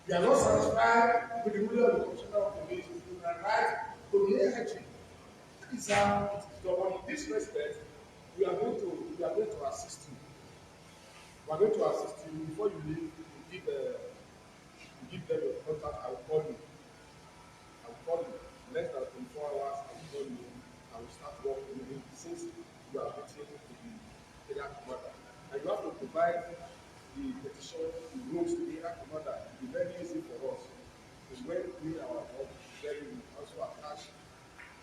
You are not satisfied with the ruling of the commissioner of police. You can write to the AIG. That is how it is done. But in this respect, we are going to assist you. We are going to assist you before you leave. You give them your contact. I will call you. I will call you. Less than 24 hours. I will call you. I will start working with you since you are waiting to the area commander. And you have to provide the petition, the rooms to the area commander. It will be very easy for us. Because when we doing our work, then we also attach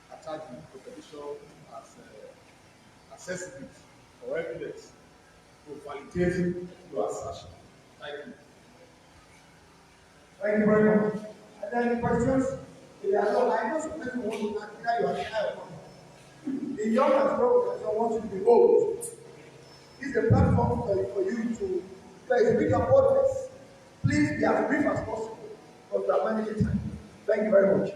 the petition as accessibility or evidence to validate your assertion. Thank you. Thank you very much. Are there any questions? If there are no, I know some people want to ask either you are high or not. The young as well want you to be old. This is a platform for you to place bigger boldness. Please be as brief as possible because we are managing time. Thank you very much.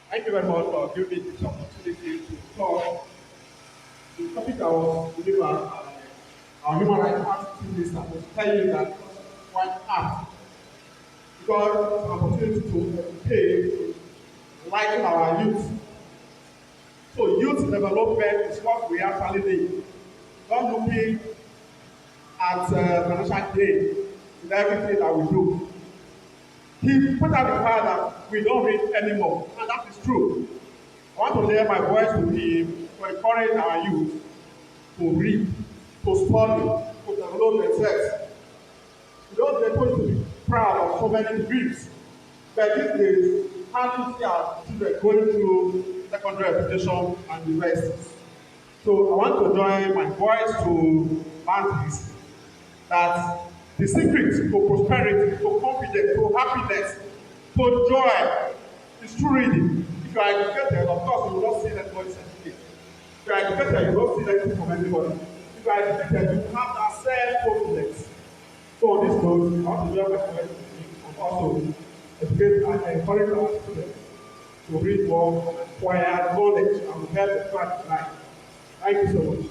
Thank you very much for giving me this opportunity to talk. The topic I was delivered, our human rights activists, I was telling you that quite hard. Because it's an opportunity to educate, enlighten our youth. So youth development is what we actually need. Not looking at financial gain in everything that we do. He put out the fact that we don't read anymore, and that is true. I want to lay my voice to him to encourage our youth to read, to study, to develop themselves. We don't get to be proud of so many degrees, but these days, how do you see our children going through secondary education and universities? So I want to join my voice to Mantis that the secret to prosperity, to confidence, to happiness, to joy is through reading. If you are educated, of course, you will not see anybody certificate. If you are educated, you will not see anything from anybody. If you are educated, you have that self-confidence. So on this note, I want to join my voice and also educate and encourage our students to read more, acquire knowledge, and help the fact tonight. Thank you so much.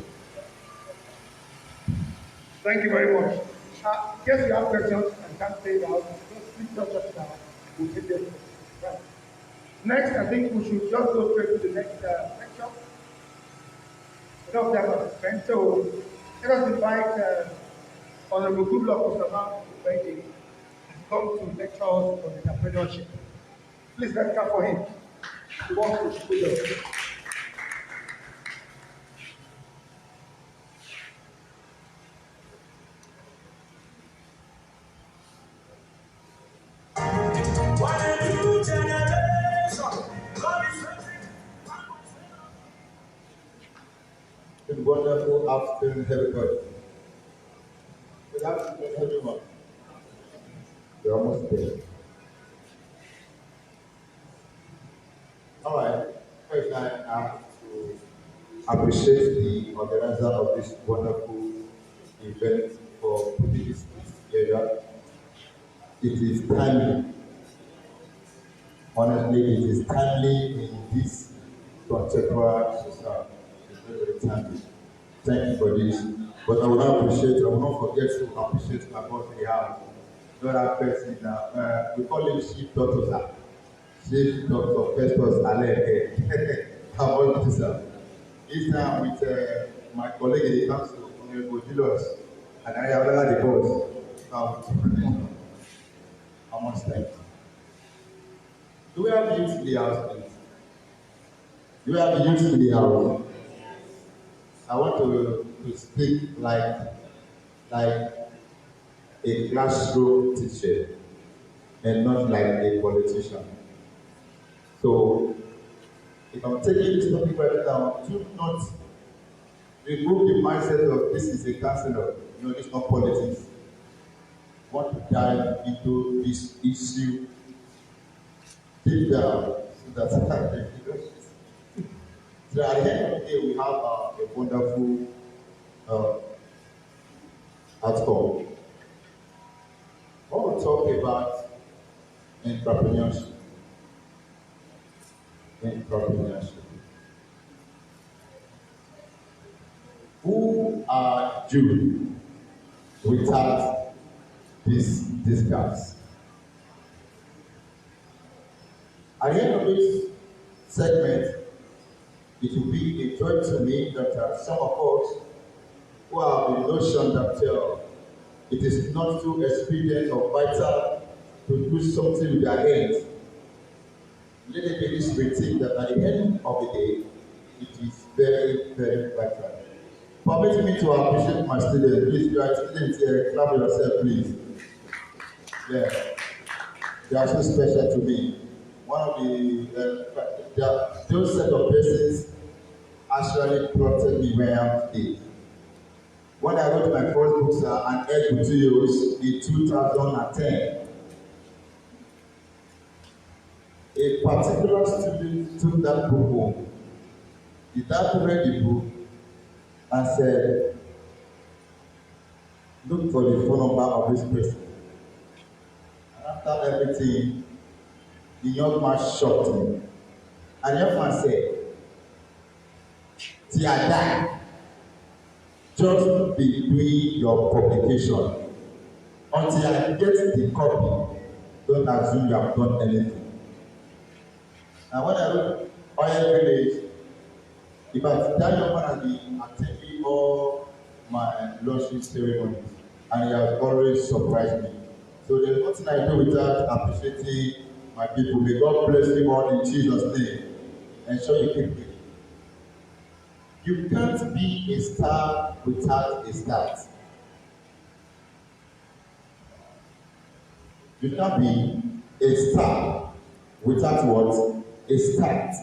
Thank you very much. In case you have questions and can't say it out, please just shut it down. We'll take them. Right. Next, I think we should just go straight to the next lecture. We don't have a spend, so let us invite Honorable Goodluck Mustafa to come to lecture us on entrepreneurship. Please let's clap for him. He wants to speak us. Good wonderful afternoon, everybody. Good afternoon, everyone. We're almost there. All right. First, I have to appreciate the organizer of this wonderful event for putting this together. It is timely. Honestly, it is timely in this contemporary society. It's very, very timely. Thank you for this. But I will not forget to appreciate my boss in the house. Another person now, we call him Chief Doctor, sir. Chief Doctor Festus Aleke. How about this, sir? This time with my colleague in the council, Honorable Julius, and I have the boss. How much time? Do we have youth in the house, please? Do we have youth in the house? I want to speak like a classroom teacher and not like a politician. So, if I'm taking this topic right now, do not remove the mindset of this is a counselor. No, it's not politics. I want to dive into this issue deep down so that So at the end of the day, we have a wonderful outcome. I want to talk about entrepreneurship. Entrepreneurship. Who are you without this guys? At the end of this segment, it will be a joy to me that some of us who have the notion that it is not too expedient or vital to do something with their hands. Let it be this routine that at the end of the day, it is very, very vital. Permit me to appreciate my students. Please, you are students here, clap yourself, please. Yeah, they are so special to me. One of those set of persons actually plotted me where I am today. When I wrote my first books, An Egg with Tutorials in 2010, a particular student took that book home. He read the book and said, look for the phone number of this person. And after everything, the young man shocked me. And the young man said, till I die, just be doing your publication. Until I get the copy, don't assume you have done anything. And when I wrote Oil Village, in fact, that young man has been attending all my launching ceremonies, and he has always surprised me. So there's nothing I do without appreciating my people. May God bless you all in Jesus' name. Ensure you keep it. You can't be a star without a start. You can't be a star without what? A start.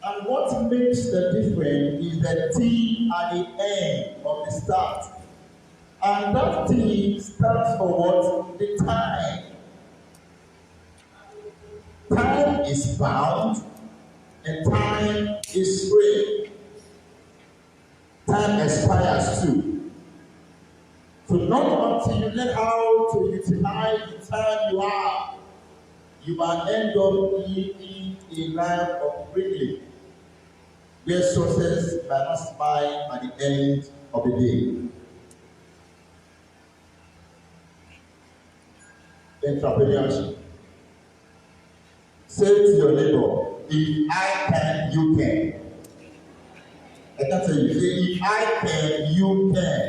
And what makes the difference is the T at the end of the start. And that T stands for what? The time. Time is bound and time is free. Time expires too. So not until you learn how to utilize the time you have, you might end up living a life of privilege, where success might not smile at the end of the day. Entrepreneurship. Say to your neighbor, if I can, you can. I can tell you, say, if I can, you can.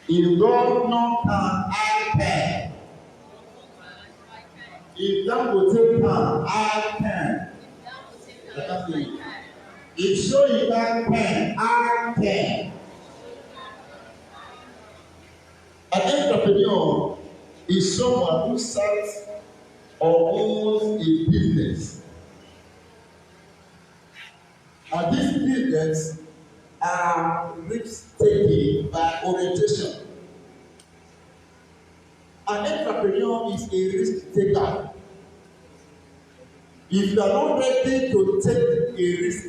If God not can, I can. If that will take time, I can. I can tell you. If so you can, I can. An entrepreneur is someone who starts or owns a business. And this business are risk-taking by orientation. An entrepreneur is a risk-taker. If you are not ready to take a risk,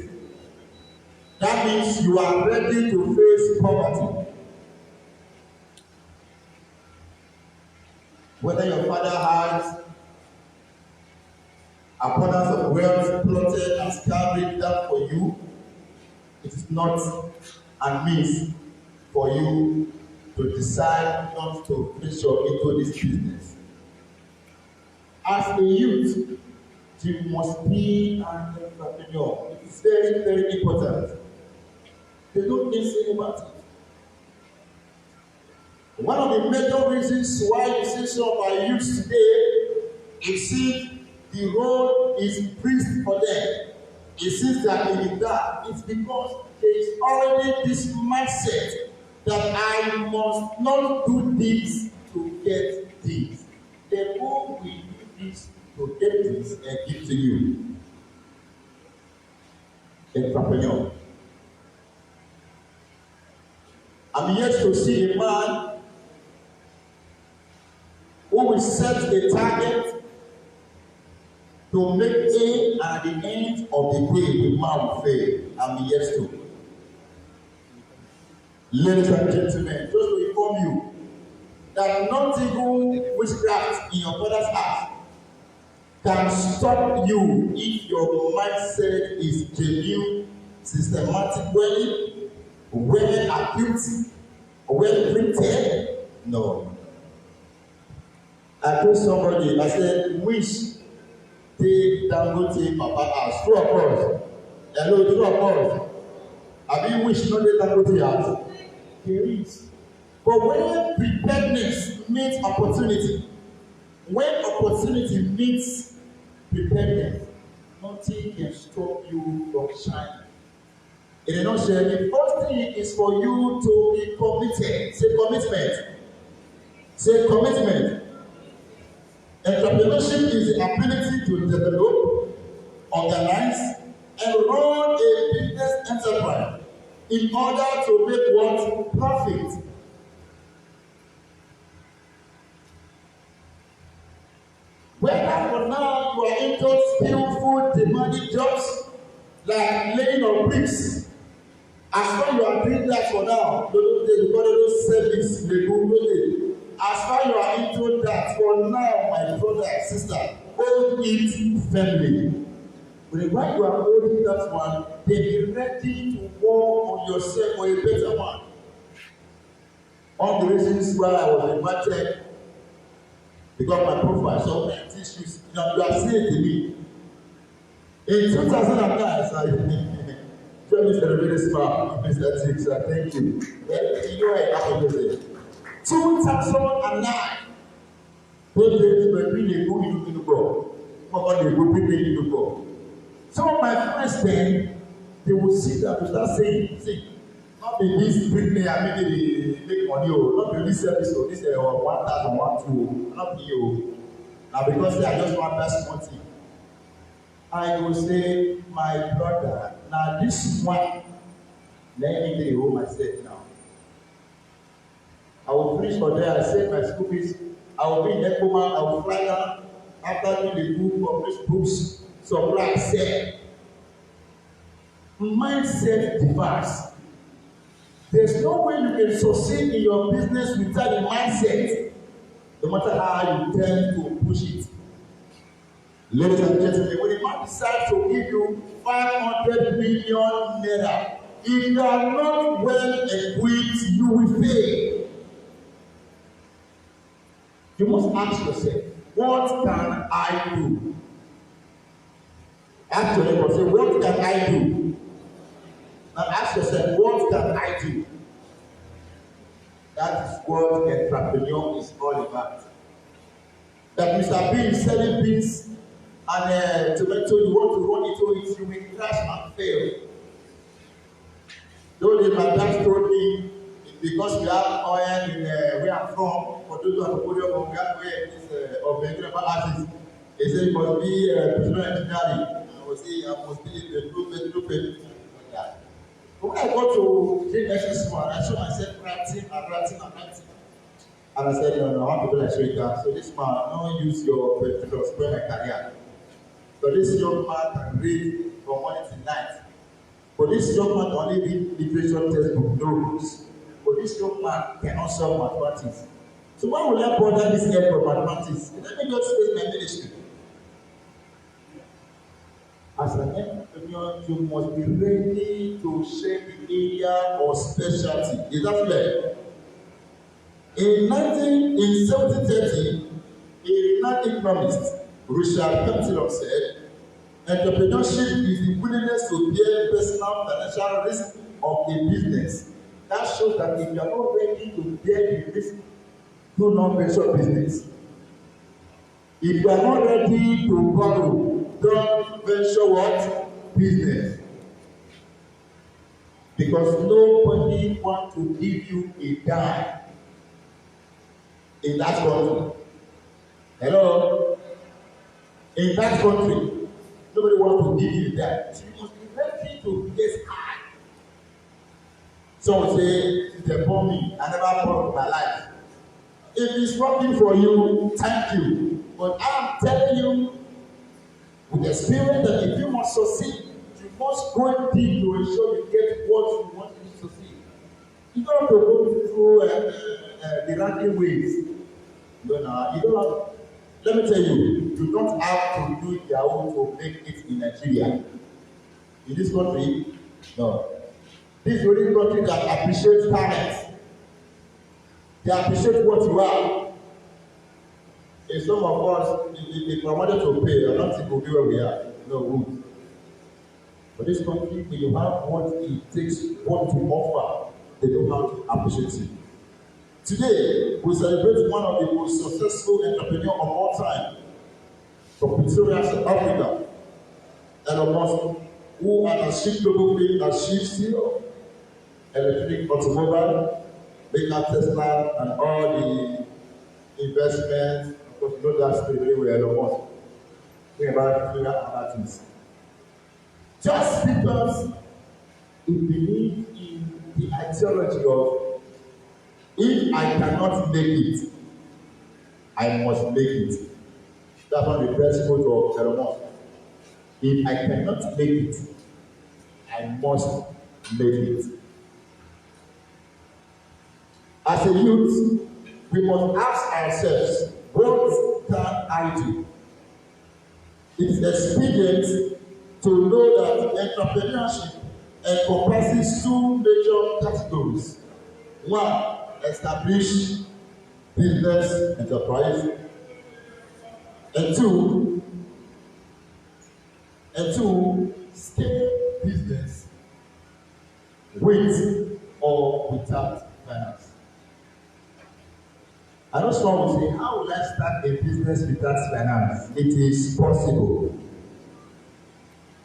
that means you are ready to face poverty. Whether your father has abundance of wealth plotted and scattered that for you, it is not a means for you to decide not to venture into this business. As a youth, you must be an entrepreneur. It is very, very important. They don't think about it. One of the major reasons why you see some of our youth today is the road is breezed for them. It seems that in that it's because there is already this mindset that I must not do this to get this. The more we do this to get this and give to you. Entrepreneur. I'm yet to see a man who will set a target to make A, and at the end of the day, the man will fail and be yes to. Ladies and gentlemen, just to inform you that not even witchcraft in your father's house can stop you if your mindset is genuine, systematically, well equipped, well printed. No. I told somebody, I said, wish take Dangote Papa house. True or false? Hello, true or false? Have you wished not take Dangote house? There is. But when preparedness meets opportunity, when opportunity meets preparedness, nothing can stop you from shining. In a nutshell, the first thing is for you to be committed. Say commitment. Say commitment. Entrepreneurship is the ability to develop, organize, and run a business enterprise in order to make what? Profit. Whether for now you are into skillful, demanding jobs like laying of bricks, as far you are doing that for now, you call it service, as far you are into that for now, my brother and sister, hold it firmly. But when you are holding that one, then be ready to work on yourself for a better one. One of the reasons why I was invited, because my profile saw my tissues, you are saying to me, in 2009, John is a very smart, Mr. Tix, thank you. You know what happened there? 2009, those days were really good in the go. What they go people in the go. Some of my friends then, they would sit down to start saying, see, not be this bricklayer maybe they make money, not be this service, or this 1,000, 1,200, not be you. Now because they are just one person wanting. I will say, my brother, now this one, let me tell you myself now. I will finish for there, I save my school fees, I will be in Ekoma, I will fly down, after doing the book, publish books, supply, sell. Mindset device. There's no way you can succeed in your business without the mindset, no matter how you tend to push it. Ladies and gentlemen, when a man decides to give you 500 million naira, if you are not well equipped, you will fail. You must ask yourself, what can I do? Ask your neighbor, say, what can I do? Now ask yourself, what can I do? That is what entrepreneur is all about. That Mr. B is selling beans and tomato, you want to run into it, you will crash and fail. Though my dad told me, because we have oil in where I'm from, for those who are the podium of where is of the artist, he said it must be professional engineering. I was saying I must be the blueprint. But when I got to drink exercise one, I saw myself writing. And I said, no, I want to be like Shrika. So this man, I don't use your to spoil my career. So this young man can read from morning to night. But this young man can only read literature textbook, no rules. But this young man cannot solve mathematics. So why would I bother this head for mathematics? Let me just face my ministry. As an entrepreneur, you must be ready to shape the area or specialty. Is that clear? In 1730, a renowned economist, Richard Campbell, said, entrepreneurship is the willingness to bear personal financial risk of a business. That shows that if you are not ready to bear the risk, do not venture business. If you are not ready to borrow, don't venture what? Business. Because nobody wants to give you a dime in that country. Hello? In that country, nobody wants to give you that. So you must be ready to get high. Some will say, they born me, I never born in my life. If it's working for you, thank you. But I'm telling you, with experience that if you must succeed, you must go deep to ensure you get what you want to succeed. You don't have to go through the ranking ways. You don't have. Let me tell you, you don't have to do Yahoo to make it in Nigeria. In this country, no. This is the only country that appreciates talent. They appreciate what you are. If some of us, if we wanted to pay, I don't think we'll be where we are. No, we won't. But this country, when you have what it takes, what to offer, they don't have to appreciate you. Today, we celebrate one of the most successful entrepreneurs of all time, from Pretoria, South Africa, Elon Musk, who has achieved global fame as chief CEO, electric automobile, maker Tesla, and all the investments. Of course, you know that story very well, Elon Musk. Think about Pretoria and other things. Just because we believe in the ideology of if I cannot make it, I must make it. That's one of the best quotes of Elon Musk. If I cannot make it, I must make it. As a youth, we must ask ourselves, what can I do? It is expedient to know that entrepreneurship encompasses two major categories. One, establish business enterprise, and two, scale business with or without finance. I know someone will say, how will I start a business without finance? It is possible.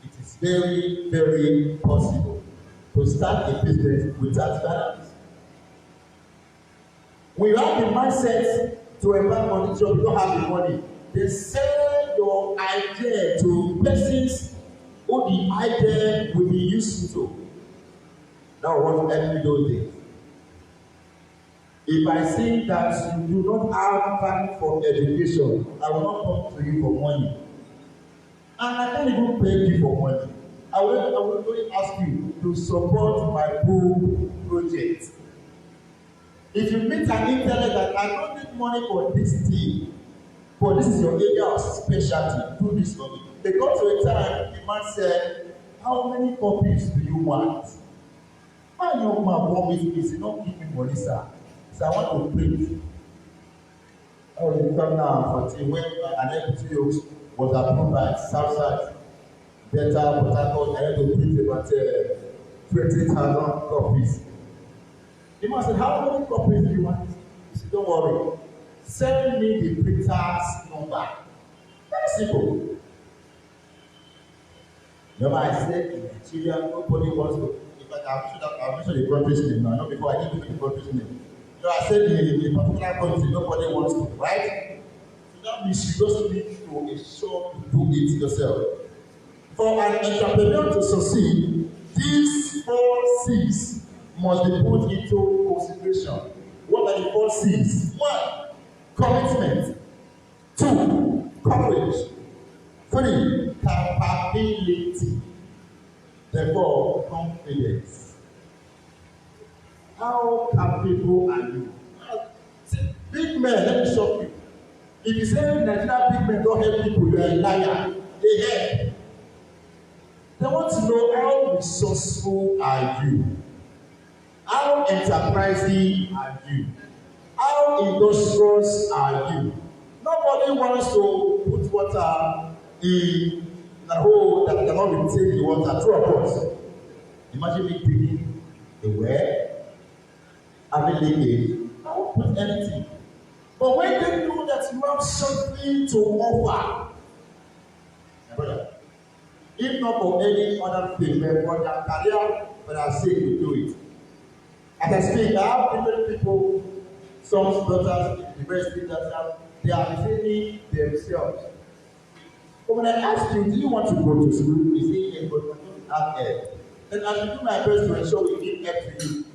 It is very, very possible to start a business without finance. We have the mindset to embark on the job, you don't have the money. They sell your idea to persons who the idea will be useful to. Now, what help me those days? If I see that you do not have value for education, I will not come to you for money. And I can't even pay you for money. I will only ask you to support my book project. If you meet an intellect that I don't need money for this thing, but this is your area of specialty, do this for me. They got to a time, the man said, how many copies do you want? My young man promised me, he said, don't give me money, sir. So I want to print. I was in town now for when an equity was approved by Southside, Delta, Port Harcourt. I had to print about 20,000 copies. The man said, how many copies do you want? He said, don't worry. Send me the printer's number. Very simple. Remember, I said in Nigeria, nobody wants to. In fact, I'll mention the country's name now, not before I give you the country's name. You know, I said in a particular country, nobody wants to, right? So that means you just need to ensure to do it yourself. For an entrepreneur to succeed, these 4 C's must be put into consideration. What are the 4 C's? 1, commitment. 2, courage. 3, capability. Therefore, confidence. How capable are you? See, big men, let me shock you. If you say Nigeria big men don't help people, you are a liar. They help. They want to know how resourceful are you? How enterprising are you? How industrious are you? Nobody wants to put water in a hole that cannot retain the water. True or false? Imagine me digging a well, having leakage. I won't put anything. But when they know that you have something to offer, my brother, if not for any other thing, but for their career, for their sake, we do it. As I speak, I have different people, sons, daughters, university that they are training themselves. But when I ask you, do you want to go to school? You say, yes, but I don't have help. Then I will do my best to ensure we give help to you.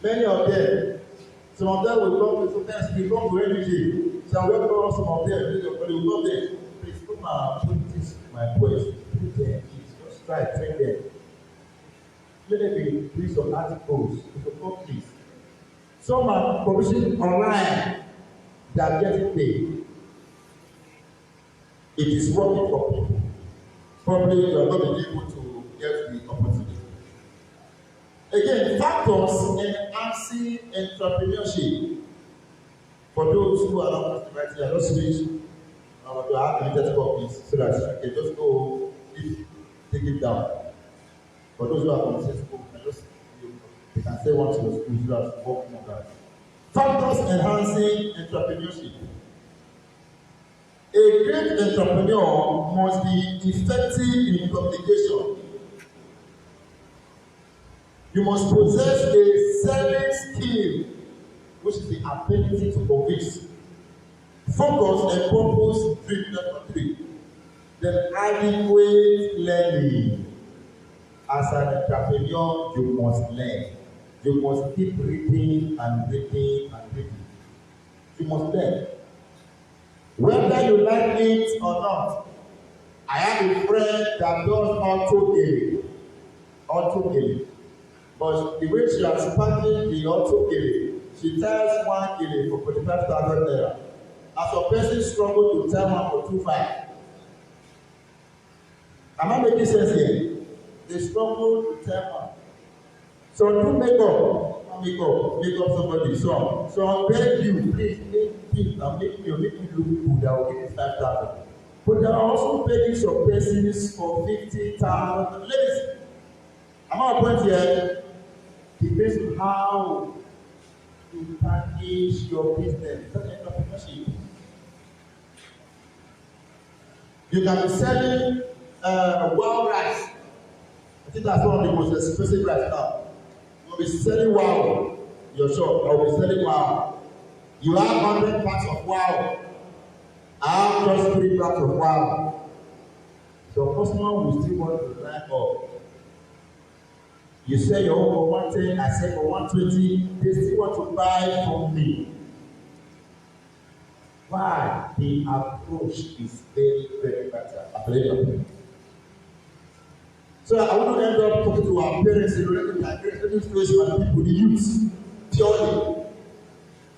Many of them, Some of them will come, sometimes they come to energy. Some will come, some of them, but they will come there. Please come and put this, my boys, put them, just try, train them. Let them be doing some articles, some companies. Some are publishing online, they are getting paid. It is working for people. Probably you are not being able to get the opportunity. Again, factors enhancing entrepreneurship. For those who are not writing, I just wish to have limited copies so that you can just go take it down. For those who are from the school, they can say one to the school so that working on that. Factors enhancing entrepreneurship. A great entrepreneur must be effective in communication. You must possess a selling skill, which is the ability to convince. Focus and purpose driven. Number 3. Then adequate learning. As an entrepreneur, you must learn. You must keep reading and reading and reading. You must learn. Whether you like it or not, I have a friend that does auto gaming. But the way she has packaged the auto gaming, she tells 1 gele for 45,000 naira. As a person struggle to tell her for 2.5. Am I making sense here? They struggle to tell her. So do make up somebody. So I beg you, please make me look good. I will give you 5,000. But there are also begging some persons for 50,000. Listen, am I point here? Depends on how you package your business. That's entrepreneurship. You can be selling wild rice. I think that's one of the most expensive rice now. You'll be selling wow. Your shop, I'll be selling wow. You have 100 packs of wow. I have just 3 packs of wow. So customer will still want to line up. You sell your own for 110, I sell for 120. They still want to buy from me. Why? The approach is very, very better. So I want to end up talking to our parents, let face my people, the youth, purely.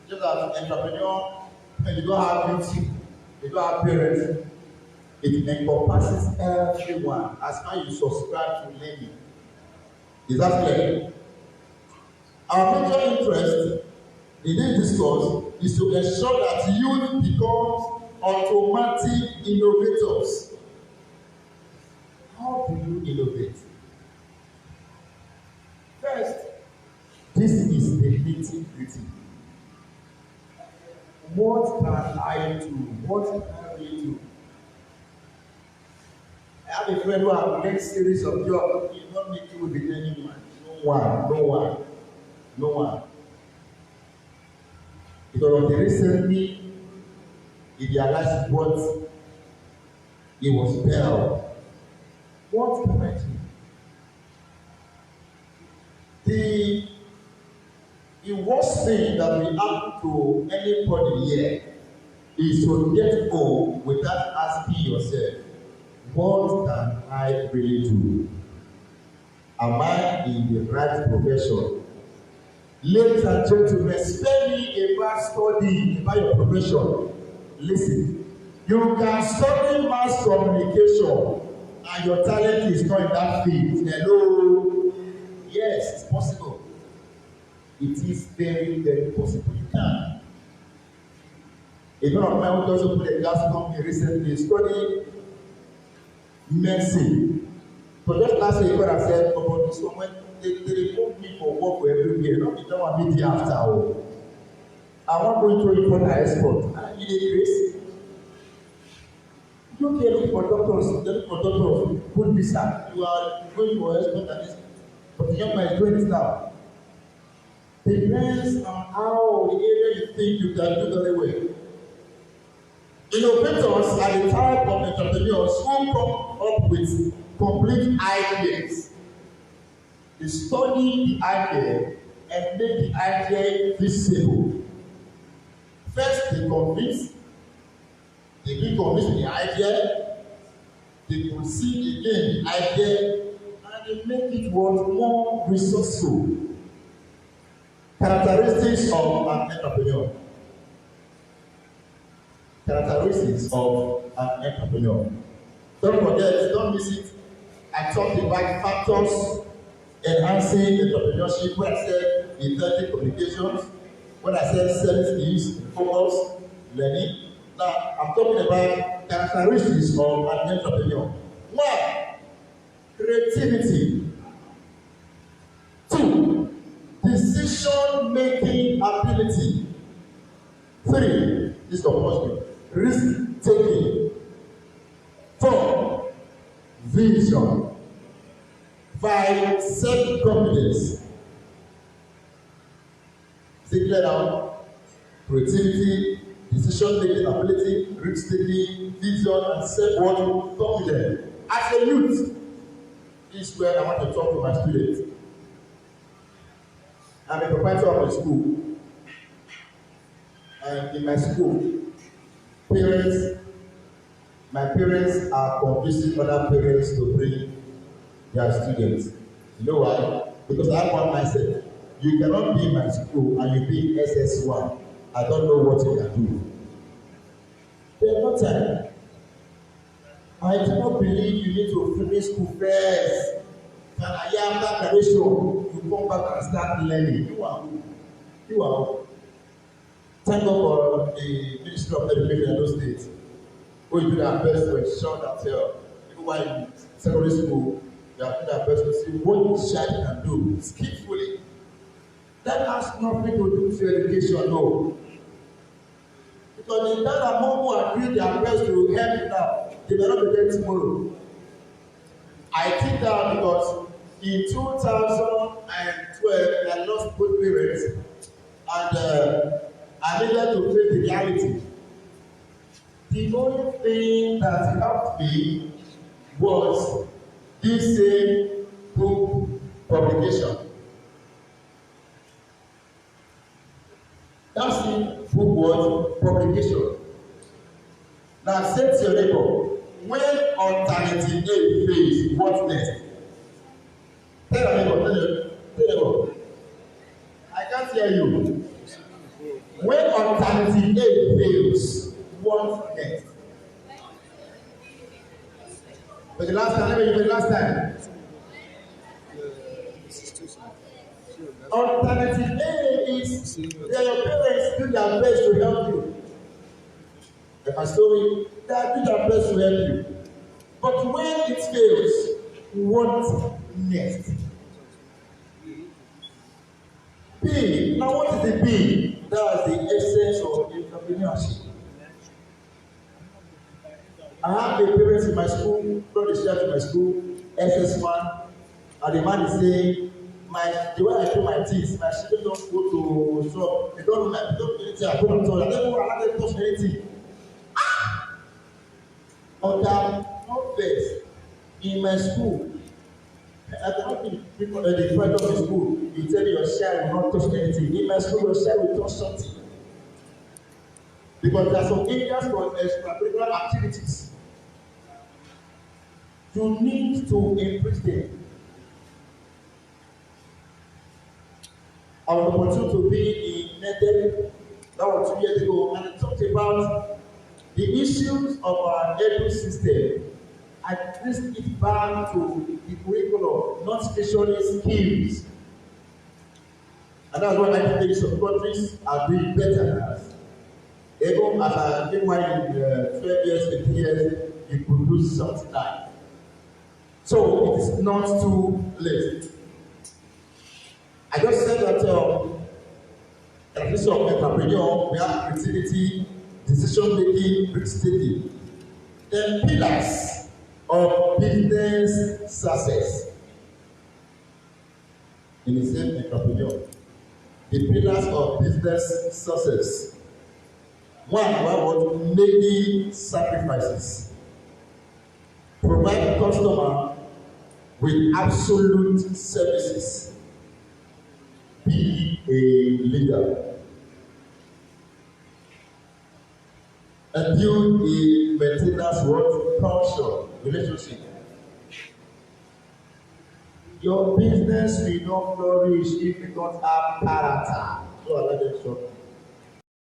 Just as an entrepreneur, and you don't have youth, you don't have parents, it encompasses everyone as how you subscribe to learning. Is that clear? Our major interest in this discourse is to ensure that youth becomes automatic innovators. How do you innovate? First, this is the nitty-gritty. What can I do? What can we do? I have a friend who has made series of jobs. He not make you with anyone. No one. Because of the recently, he realized what he was bell. What can I do? The worst thing that will happen to anybody here is to get home without asking yourself, what can I really do? Am I in the right profession? Ladies and gentlemen, spare me about study about your profession. Listen, you can study mass communication and your talent is not in that field. Hello? Yes, it's possible. It is very, very possible. You can. A friend of mine who also put a gas company recently studied medicine. So just last week, what I said about this one, when they remove me for work for everywhere, not be done with me after all. I want going to import and export. And you need grace. You don't care looking for doctors, good visa. You are going for export and export. But the young man is doing this now. Depends on how the area you think you can do very well. Innovators are the type of entrepreneurs who come up with complete ideas. They study the idea and make the idea visible. First, they convince, they be convinced with the idea, they proceed again the idea, and they make it what more resourceful. Characteristics of an entrepreneur. Characteristics of an entrepreneur. Don't forget, don't miss it. I talked about factors enhancing entrepreneurship. When I said effective communications, when I said selling skills, focus, learning. Now, I'm talking about characteristics of an entrepreneur. One, creativity. Two, decision-making ability. Three, this compulsory, risk-taking. Four, vision. Five, self-confidence. Take that out. Creativity, decision-making ability, risk-taking, vision, and self-confidence. As a youth, this is where I want to talk to my students. I'm a proprietor of a school. And in my school, my parents are convincing other parents to bring their students. You know why? Because I have one mindset. You cannot be in my school and you be in SS1. I don't know what you can do. There's no time. I do not believe you need to finish school first. And after graduation, you come back and start learning. You are. Thank God for the Ministry of Education in those states. Who do their best to ensure that people who are in secondary school, they are doing their best to see what the child can do skillfully. That has nothing to do with education, no. Because the dad and mom who are doing their best to help you now, they may not be there tomorrow. I think that because in 2012, I lost both parents, and I needed to face the reality. The only thing that helped me was this same book publication. That's the book was publication. Now say to your neighbor, when alternative A fails, what next? Tell your neighbor. I can't hear you. When alternative A fails, what next? For the last time, let me give you the last time. Alternative A is that your parents do their best to help you. My story, they are doing their best to help you. But when it fails, what next? B. Now what is the B? That's the essence of entrepreneurship. I have the parents in my school, brought the chef in my school, SS1, and the man is saying, the way I do my teeth, my children don't go to shop, they don't do anything, I don't touch, I don't allow them to touch anything. On that, not first, in my school, I cannot be the director of the school, you tell me your child will not touch anything. In my school, your child will touch something. Because there are some areas for extracurricular activities. You need to embrace them. I was opportunity to be in Benin, that was 2 years ago, and I talked about the issues of our education system. I traced it back to the curriculum, not specialist skills. And that's why I think some countries are doing better than us. Even as I think why in 12 years, 15 years, you could do something like. So it is not too late. I just said that as a entrepreneur, we have creativity, decision making, risk taking. The pillars of business success in the same entrepreneur. The pillars of business success. One about making sacrifices. Provide customer with absolute services. Be a leader. and build a maintenance what culture, relationship. Your business will not flourish if you don't have character. So I let them show.